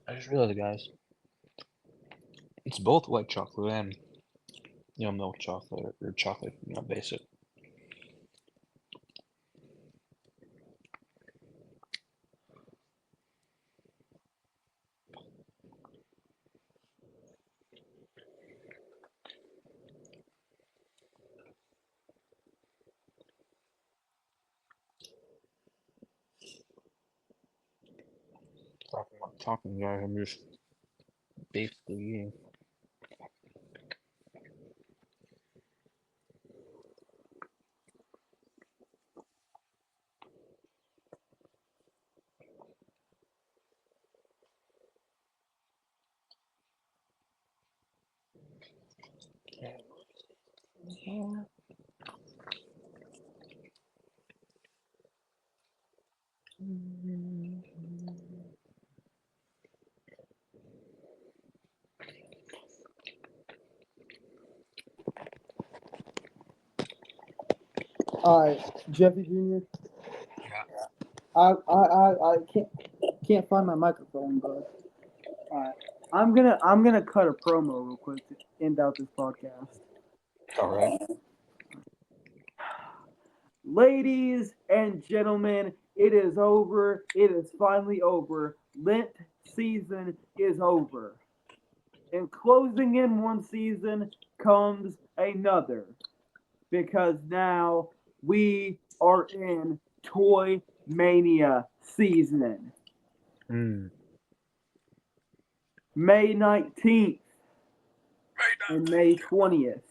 I just realized, guys, it's both white chocolate and milk chocolate or chocolate, basic. Talking, guys. I'm just basically eating.
All right, Jeffy Junior. I can't find my microphone, but all right. I'm gonna cut a promo real quick to end out this podcast.
All right.
Ladies and gentlemen, it is over. It is finally over. Lent season is over. And closing in one season comes another. Because now we are in Toy Mania season. May 19th and May 20th.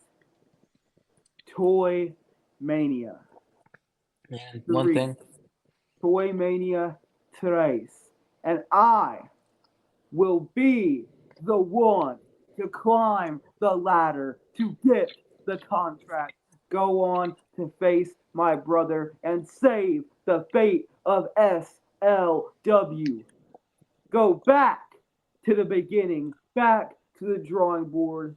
Toy Mania.
And one thing.
Toy Mania 3. And I will be the one to climb the ladder to get the contract. Go on to face my brother and save the fate of SLW. Go back to the beginning, back to the drawing board,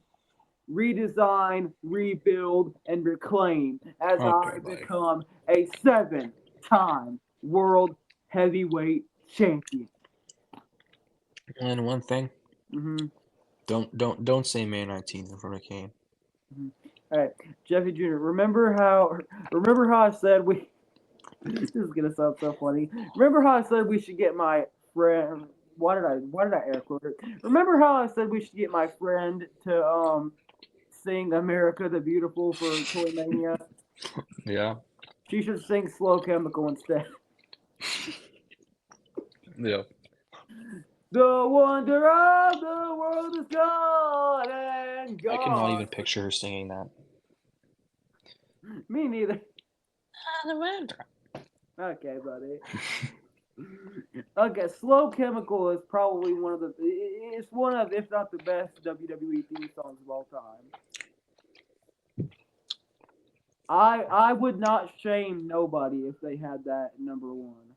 redesign, rebuild, and reclaim as I become a 7-time world heavyweight champion.
And one thing.
Mm-hmm.
Don't say May 19th in front of Kane.
Mm-hmm. All right, Jeffy Jr. Remember how I said we? This is gonna sound so funny. Remember how I said we should get my friend? Why did I air quote it? Remember how I said we should get my friend to sing "America the Beautiful" for Toy Mania?
Yeah.
She should sing "Slow Chemical" instead.
Yeah.
The wonder of the world is gone and gone.
I cannot even picture her singing that.
Me neither. Okay, buddy. Okay, Slow Chemical is probably one of, if not the best WWE theme songs of all time. I would not shame nobody if they had that number one.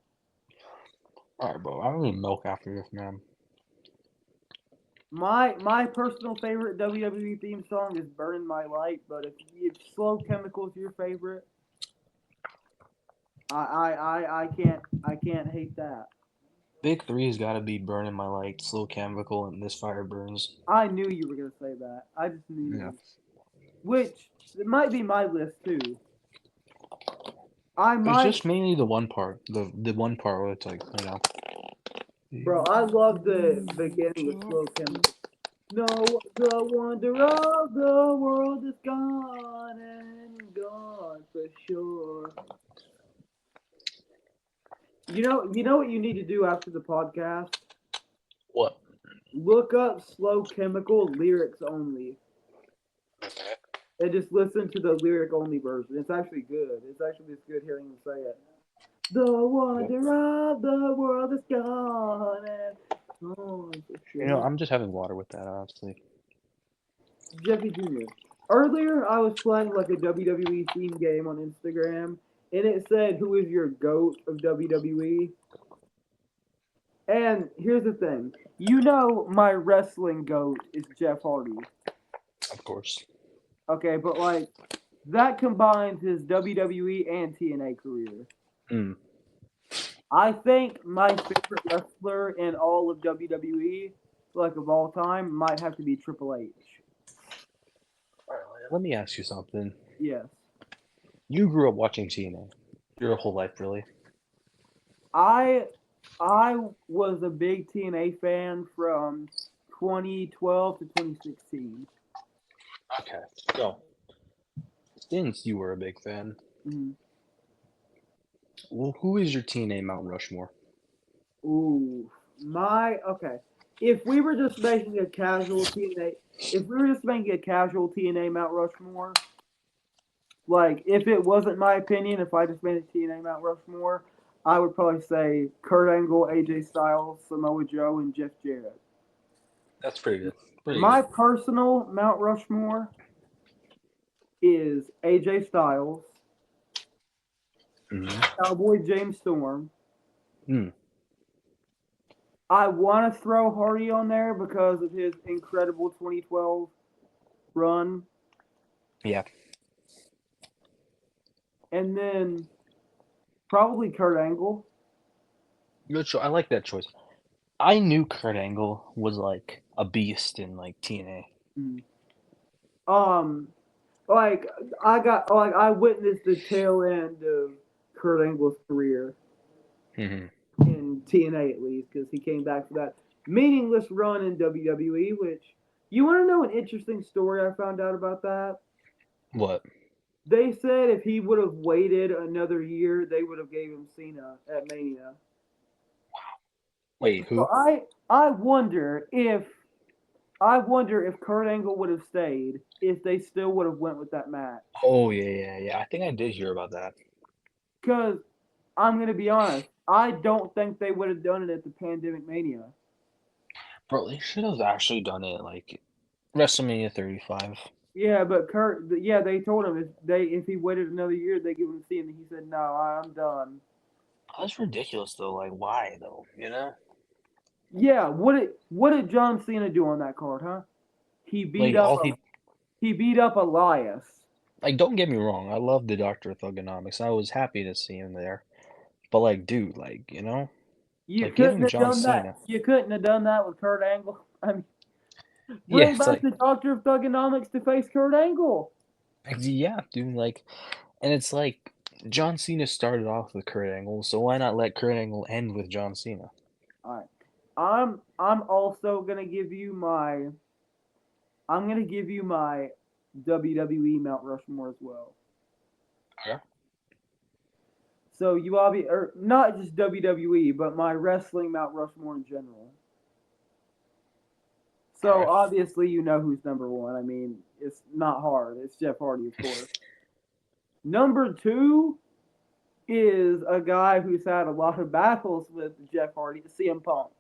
Alright, bro. I don't need milk after this, man.
My personal favorite WWE theme song is "Burning My Light," but if Slow Chemical is your favorite, I can't hate that.
Big three's got to be "Burning My Light," "Slow Chemical," and "This Fire Burns."
I knew you were gonna say that. I just knew.
Yeah.
Which it might be my list too.
It's just mainly the one part. The one part where it's like, you know.
Bro, I love the beginning of Slow Chemical. No, the wonder of the world is gone and gone for sure. You know what you need to do after the podcast?
What?
Look up Slow Chemical lyrics only.
Okay.
And just listen to the lyric only version. It's actually good. It's actually just good hearing him say it. The wonder of the world is gone and gone for sure.
You know, I'm just having water with that, honestly.
Jeffy Jr. Earlier, I was playing like a WWE theme game on Instagram, and it said, "Who is your GOAT of WWE?" And here's the thing. You know my wrestling GOAT is Jeff Hardy.
Of course.
Okay, but like, that combines his WWE and TNA career. I think my favorite wrestler in all of WWE, like of all time, might have to be Triple H.
Let me ask you something.
Yes.
You grew up watching TNA your whole life, really?
I was a big TNA fan from 2012 to 2016.
Okay, so since you were a big fan, well, who is your TNA Mount Rushmore?
Ooh, okay. If we were just making a casual TNA Mount Rushmore, like if it wasn't my opinion, if I just made a TNA Mount Rushmore, I would probably say Kurt Angle, AJ Styles, Samoa Joe, and Jeff Jarrett.
That's pretty good.
My personal Mount Rushmore, is AJ Styles,
Mm-hmm.
Cowboy James Storm.
Mm.
I want to throw Hardy on there because of his incredible 2012 run.
Yeah.
And then probably Kurt Angle.
Good choice. I like that choice. I knew Kurt Angle was like a beast in like TNA.
Mm. Um, like I witnessed the tail end of Kurt Angle's career
Mm-hmm.
in TNA at least because he came back for that meaningless run in WWE. Which you want to know an interesting story I found out about that?
What?
They said if he would have waited another year, they would have gave him Cena at Mania.
Wait,
So
who?
I wonder if Kurt Angle would have stayed if they still would have went with that match.
Oh yeah. I think I did hear about that.
Because I'm gonna be honest, I don't think they would have done it at the Pandemic Mania.
Bro, they should have actually done it like WrestleMania 35.
Yeah, but they told him if he waited another year, they give him Cena. He said, "No, I'm done."
That's ridiculous though. Like, why though? You know?
Yeah, what did John Cena do on that card, huh? He beat
Like
up
all he
he beat up Elias.
like. Don't get me wrong. I love the Doctor of Thugonomics. I was happy to see him there. But like, dude, like you know,
You
like give
couldn't
him
have
John
done that.
Cena.
You couldn't have done that with Kurt Angle. I mean,
Yeah,
bring
it's
back
like
the Doctor of Thugonomics to face Kurt Angle.
yeah, dude. Like, and it's like John Cena started off with Kurt Angle, so why not let Kurt Angle end with John Cena?
All right. I'm also gonna give you my WWE Mount Rushmore as well.
Yeah.
So you obviously, or not just WWE, but my wrestling Mount Rushmore in general. So
Okay.
obviously you know who's number one. I mean, it's not hard. It's Jeff Hardy, of course. Number two is a guy who's had a lot of battles with Jeff Hardy, CM Punk.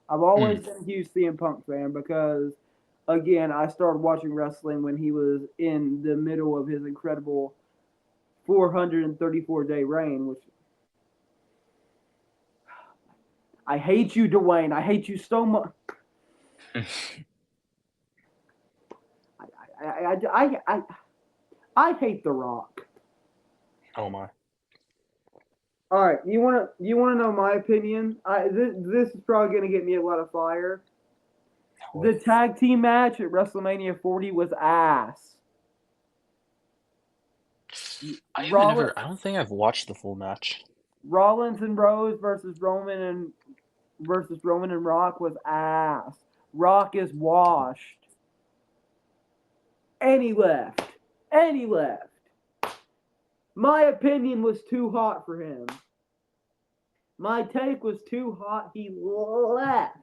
I've always been a huge CM Punk fan because, again, I started watching wrestling when he was in the middle of his incredible 434-day reign, which I hate you, Dwayne. I hate you so much. I hate The Rock.
Oh my.
All right, you wanna know my opinion? This is probably gonna get me a lot of fire. The tag team match at WrestleMania 40 was ass.
I
Rollins,
don't think I've watched the full match.
Rollins and Rose versus Roman and Rock was ass. Rock is washed. And he left. And he left. My opinion was too hot for him. My take was too hot. He left.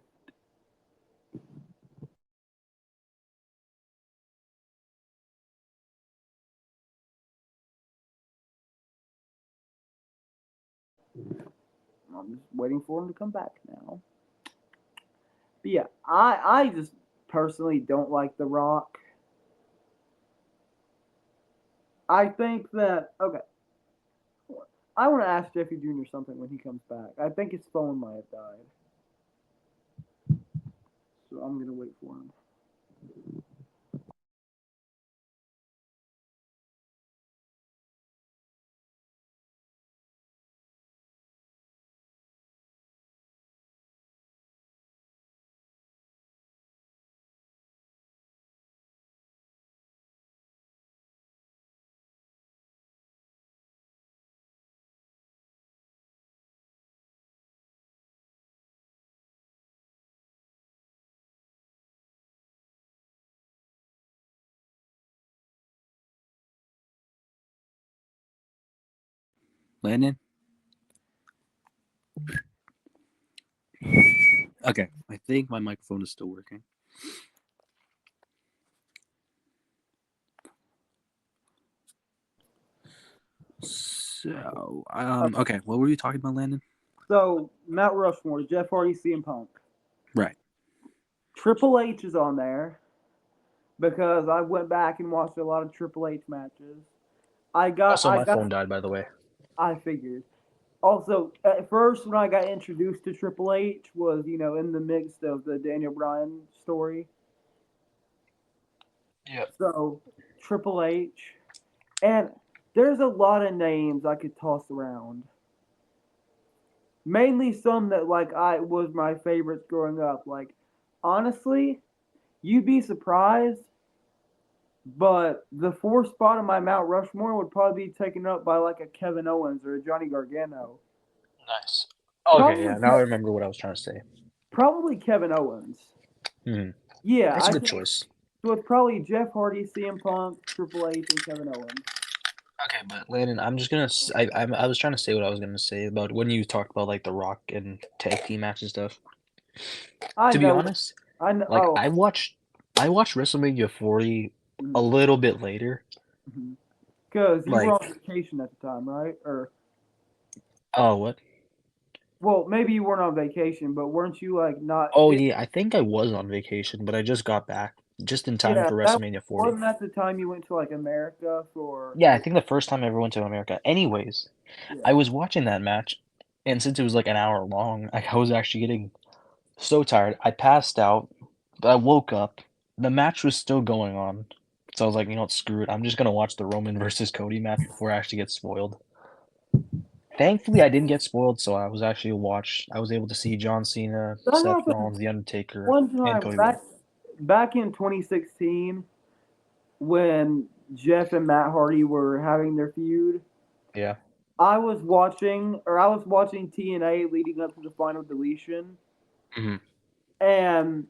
I'm just waiting for him to come back now. But yeah, I just personally don't like The Rock. I think that okay. I want to ask Jeffy Jr. something when he comes back. I think his phone might have died, so I'm gonna wait for him.
Landon? Okay, I think my microphone is still working. So, okay, what were you talking about, Landon?
So Mount Rushmore, Jeff Hardy, CM Punk,
Right.
Triple H is on there. because I went back and watched a lot of Triple H matches.
Also,
I
my phone
got,
died, by the way.
I figured. Also, at first, when I got introduced to Triple H, was in the midst of the Daniel Bryan story.
Yep.
So, Triple H, and there's a lot of names I could toss around. Mainly some that I was my favorites growing up. Like, honestly, you'd be surprised, but the fourth spot on my Mount Rushmore would probably be taken up by a Kevin Owens or a Johnny Gargano.
Nice. Okay,
Probably,
yeah, now I remember what I was trying to say.
probably Kevin Owens.
Hmm.
Yeah,
That's a
I
good
think
choice.
so. It's probably Jeff Hardy, CM Punk, Triple H, and Kevin Owens.
Okay, but Landon, I'm just gonna. I was trying to say what I was gonna say about when you talked about like The Rock and tag team match and stuff.
I
To be
know.
honest,
I know.
like I watched WrestleMania 40 a
Oh,
little bit later.
because you were
Like,
on vacation at the time, right? Or
oh, what?
well, maybe you weren't on vacation, but weren't you not?
Oh yeah, I think I was on vacation, but I just got back just in time
Yeah,
for
that
WrestleMania 40.
wasn't that the time you went to America for.
Yeah, I think the first time I ever went to America. Anyways,
Yeah.
I was watching that match, and since it was like an hour long, I was actually getting so tired. I passed out, but I woke up. The match was still going on. So I was like, you know what, screw it. I'm just gonna watch the Roman versus Cody match before I actually get spoiled. Thankfully, I didn't get spoiled, so I was able to see John Cena,
That
Seth
happened
Rollins, The Undertaker,
one
and
time
Cody Rhodes.
back in 2016 when Jeff and Matt Hardy were having their feud.
Yeah.
I was watching TNA leading up to the final deletion,
Hmm.
and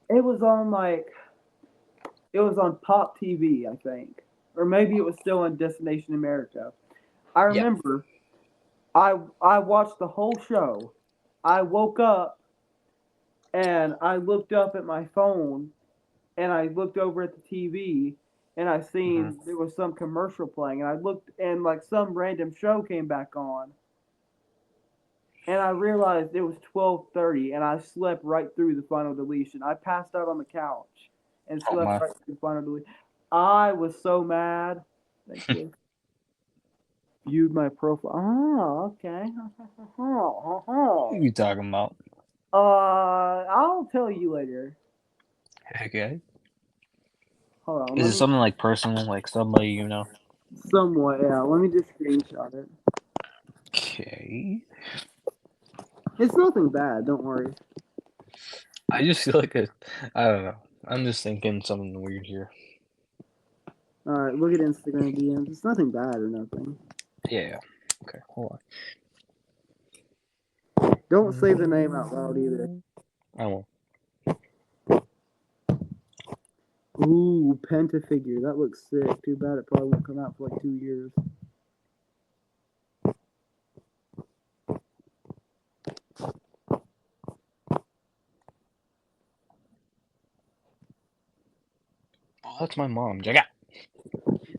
it was on it was on Pop TV, I think, or maybe it was still on Destination America. I
Yeah.
remember I watched the whole show. I woke up and I looked up at my phone and I looked over at the TV and I
Hmm.
seen there was some commercial playing and I looked and some random show came back on and I realized it was 12:30 and I slept right through the final deletion. I passed out on the couch and
Oh
slept
my.
right through the final deletion. I was so mad. Thank you. Viewed my profile. Oh, okay.
What are you talking about?
I'll tell you later.
Okay.
Hold on,
Is
let
it
me
something like personal, like somebody you know?
somewhat. Yeah, let me just screenshot it.
Okay.
It's nothing bad. Don't worry.
I just feel like I don't know. I'm just thinking something weird here.
All right, look at Instagram DMs. It's nothing bad or nothing.
Yeah. Okay. Hold
Don't say the name out loud either.
on. I won't.
Ooh, Pentafigure. That looks sick. Too bad it probably won't come out for 2 years.
Oh, that's my mom. Jaga.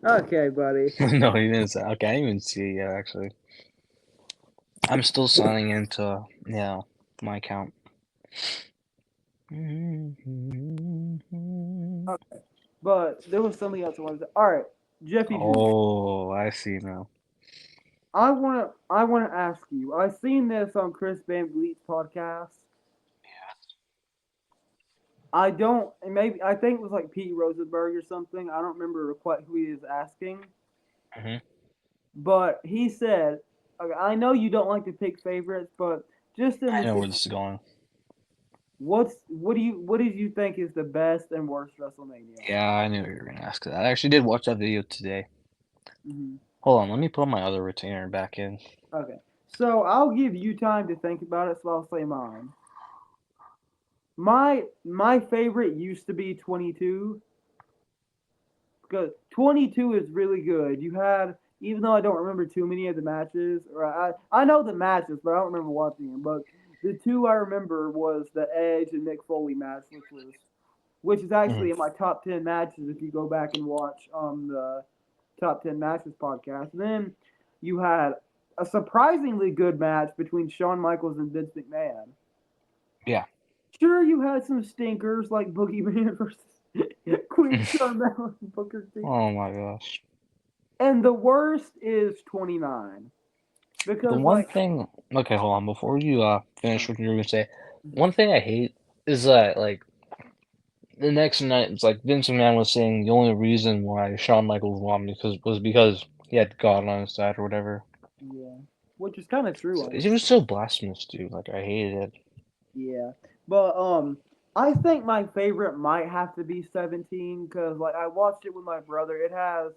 Okay, buddy.
No, he didn't say. Okay, I didn't even see it yet, actually. I'm still signing into, my account.
Okay, but there was something else I wanted to. All right, Jeffy Jr.
Oh, I see now.
I wanna ask you. I seen this on Chris Van Vliet's podcast. I don't. Maybe I think it was Pete Rosenberg or something. I don't remember quite who he was asking,
Hmm.
but he said, okay, "I know you don't like to pick favorites, but just in
I
this,
know where this is going.
what did you think is the best and worst WrestleMania?"
Yeah, I knew you were gonna ask that. I actually did watch that video today.
Hmm.
Hold on, let me put my other retainer back in.
Okay, so I'll give you time to think about it. So I'll say mine. My favorite used to be 22 because 22 is really good. You had, even though I don't remember too many of the matches, or I know the matches, but I don't remember watching them. But the two I remember was the Edge and Mick Foley match, which is
Hmm.
actually in my top 10 matches if you go back and watch the top 10 matches podcast. And then you had a surprisingly good match between Shawn Michaels and Vince McMahon.
Yeah.
Sure, you had some stinkers like Boogeyman versus Queen Carmella and Booker T.
Oh my gosh.
And the worst is 29.
The
Because,
one
like,
thing. Okay, hold on. Before you finish what you were gonna say, one thing I hate is that like the next night it's like Vince McMahon was saying the only reason why Shawn Michaels won because he had God on his side or whatever.
yeah. Which is kind of true,
It
honestly.
was so blasphemous, dude. Like I hated it.
Yeah. But, I think my favorite might have to be 17 because, like, I watched it with my brother. It has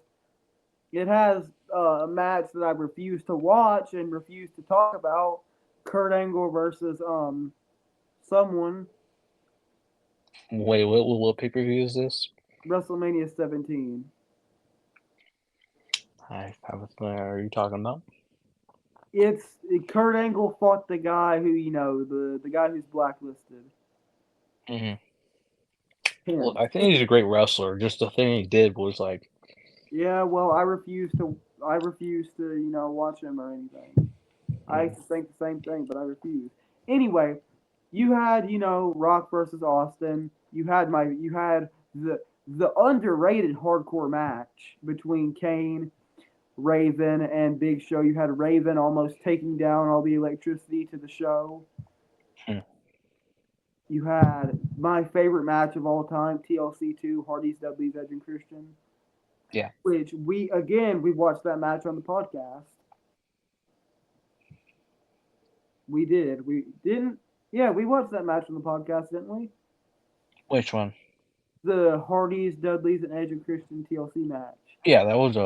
a match that I refuse to watch and refuse to talk about. Kurt Angle versus someone.
Wait, what pay-per-view is this?
WrestleMania 17.
I have a are you talking about?
It's Kurt Angle fought the guy who the guy who's blacklisted.
Hmm. Look,
Him.
I think he's a great wrestler. Just the thing he did was like,
Yeah, well, I refuse to watch him or anything. I used
mm,
to think the same thing, but I refuse. Anyway, you had Rock versus Austin. You had the underrated hardcore match between Kane, Raven, and Big Show. You had Raven almost taking down all the electricity to the show.
hmm,
You had my favorite match of all time, TLC 2, Hardy's, Dudley's, Edge, and Christian,
yeah.
which we watched that match on the podcast. We did. We didn't. Yeah, we watched that match on the podcast, didn't we?
Which one?
The Hardys, Dudleys, and Edge and Christian TLC match.
Yeah, that was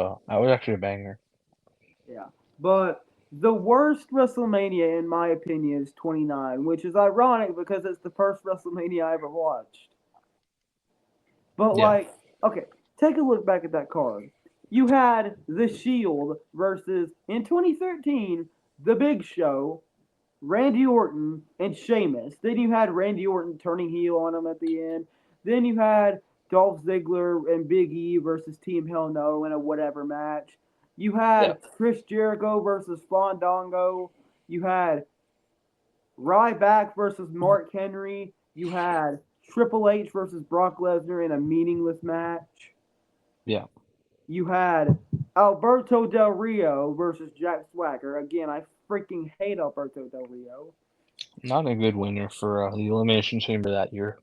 actually a banger.
Yeah. But the worst WrestleMania, in my opinion, is 29, which is ironic because it's the first WrestleMania I ever watched. But,
Yeah.
like, okay, take a look back at that card. You had The Shield versus, in 2013, The Big Show, Randy Orton, and Sheamus. Then you had Randy Orton turning heel on him at the end. Then you had Dolph Ziggler and Big E versus Team Hell No in a whatever match. You
Yeah.
had Chris Jericho versus Fandango. You had Ryback versus Mark Henry. You had Triple H versus Brock Lesnar in a meaningless match.
Yeah.
You had Alberto Del Rio versus Jack Swagger. Again, I freaking hate Alberto Del Rio.
Not a good winner for the Elimination Chamber that year.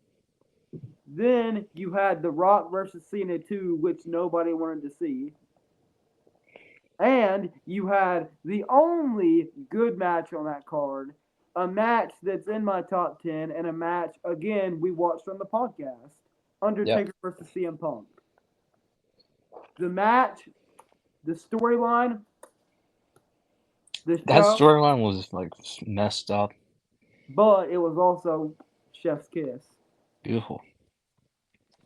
Then you had The Rock versus Cena 2, which nobody wanted to see. And you had the only good match on that card, a match that's in my top 10, and a match, again, we watched on the podcast,
Yep.
Undertaker versus CM Punk. The match, the storyline, the
That
show,
storyline was like messed up.
but it was also Chef's Kiss.
Beautiful.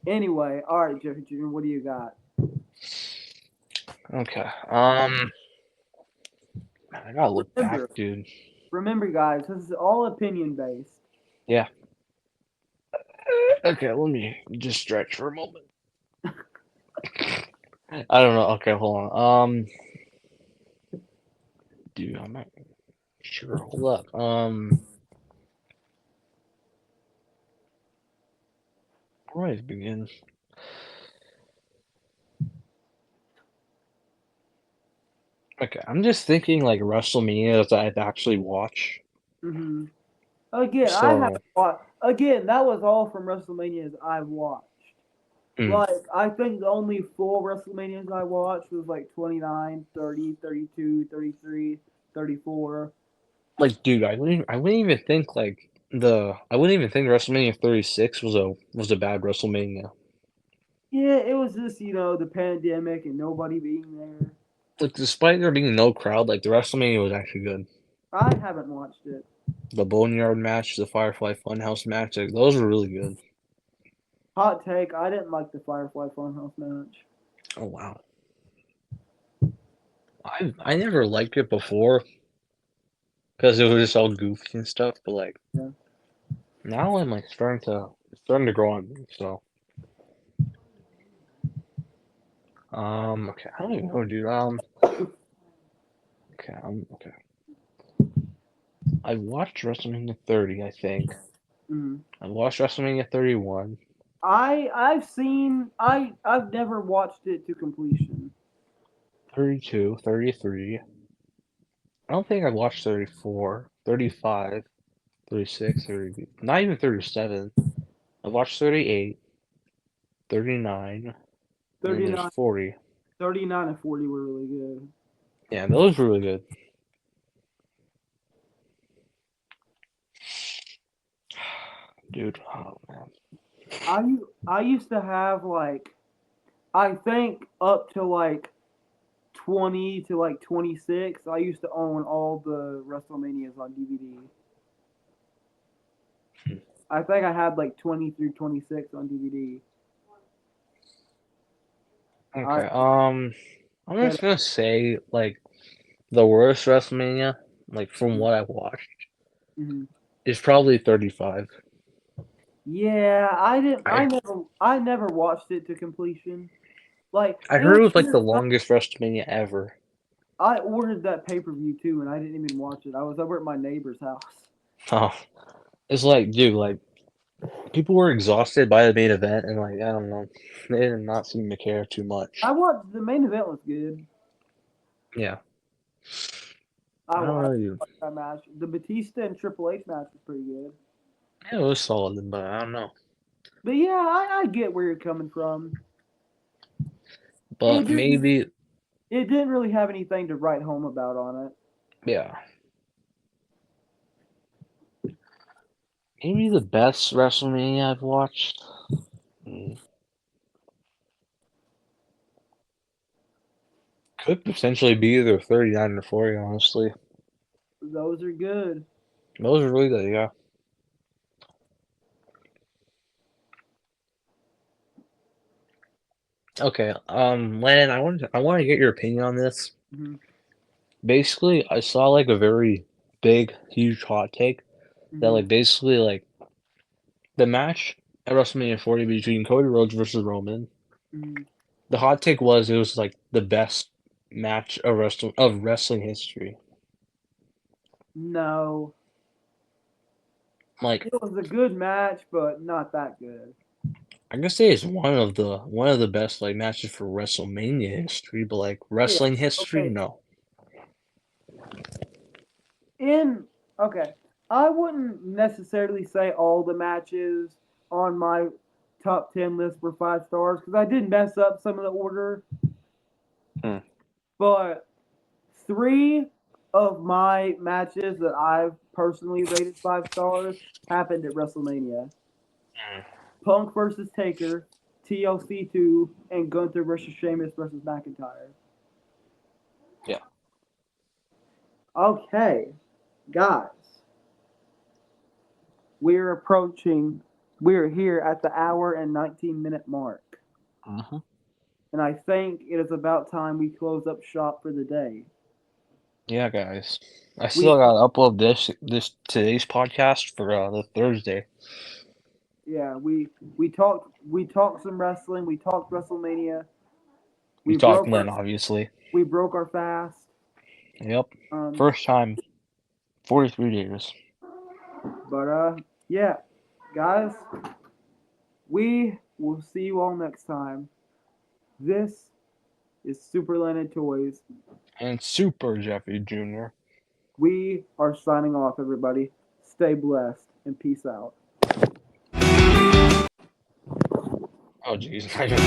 Anyway, all right, Jeffy Jr., what do you got?
Okay. Man, I gotta look back,
Remember,
dude.
remember, guys, this is all opinion based.
Yeah. Okay, let me just stretch for a moment. I don't know. Okay, hold on. Dude, I'm not sure. Hold up. Where do I begin? Okay, I'm just thinking like WrestleMania that I'd actually watch.
Hmm Again, I
So,
haven't watched. Again, that was all from WrestleManias I've watched.
mm,
Like, I think the only full WrestleManias I watched was like 29, 30, 32, 33, 34.
like, dude, I wouldn't even think I wouldn't even think WrestleMania 36 was a bad WrestleMania.
Yeah, it was just, the pandemic and nobody being there.
Like, despite there being no crowd, like the WrestleMania was actually good.
I haven't watched it.
The Boneyard match, the Firefly Funhouse match, like, those were really good.
Hot take, I didn't like the Firefly Funhouse match.
Oh wow, I never liked it before because it was just all goofy and stuff. But like
Yeah.
now, I'm like starting to grow on me. So okay, I don't even know, dude. Okay, okay. I watched WrestleMania 30, I think.
Mm.
I watched WrestleMania 31.
I've never watched it to completion.
32, 33. I don't think I watched 34, 35, 36, 30, not even 37. I watched 38, 39, and then there's
39,
40.
39 and 40 were really good.
Yeah, those were really good. Dude, oh man.
I used to have I think up to 20 to 26. I used to own all the WrestleManias on DVD. I think I had 20 through 26 on DVD.
Okay, I'm
But
just gonna say, the worst WrestleMania, from what I've watched,
mhm.
is probably 35.
Yeah, I didn't.
I
I never watched it to completion. Like
I
it
heard
was
it was the
weird.
longest WrestleMania ever.
I ordered that pay-per-view too, and I didn't even watch it. I was over at my neighbor's house.
Oh, it's dude, people were exhausted by the main event, and I don't know, they did not seem to care too much.
I watched the main event was good.
Yeah,
I
I don't know
watched
you.
that match. The Batista and Triple H match was pretty good.
Yeah, it was solid, but I don't know.
But yeah, I get where you're coming from. It
But
didn't.
maybe,
It didn't really have anything to write home about on it.
yeah, maybe the best WrestleMania I've watched. Hmm, Could potentially be either 39 or 40, honestly.
Those are good.
Those are really good, yeah. Okay, Landon, I want to get your opinion on this.
Hmm.
Basically, I saw a very big, huge hot take that
Hmm.
basically the match at WrestleMania 40 between Cody Rhodes versus Roman.
Hmm.
The hot take was it was the best match of wrestling history.
No,
Like
it was a good match, but not that good.
I can say it's one of the best matches for WrestleMania history, but
Yeah.
wrestling history,
Okay.
no.
In okay, I wouldn't necessarily say all the matches on my top 10 list were 5 stars because I did mess up some of the order,
Hmm.
but three of my matches that I've personally rated 5 stars happened at WrestleMania. Punk versus Taker, TLC 2, and Gunther versus Sheamus versus McIntyre.
Yeah.
Okay, guys, we're here at the hour and 19-minute mark.
Uh-huh.
And I think it is about time we close up shop for the day.
Yeah, guys. I
We
still gotta upload this today's podcast for the Thursday.
yeah, we talked some wrestling, we talked WrestleMania,
We
we
talked
broke our
Lent, obviously.
we broke our fast.
Yep.
Um
First time, 43 days.
but yeah, guys, we will see you all next time. This is SuperLandonToys.
And Super Jeffy Jr.
We are signing off, everybody. Stay blessed and peace out.
Oh, jeez. I just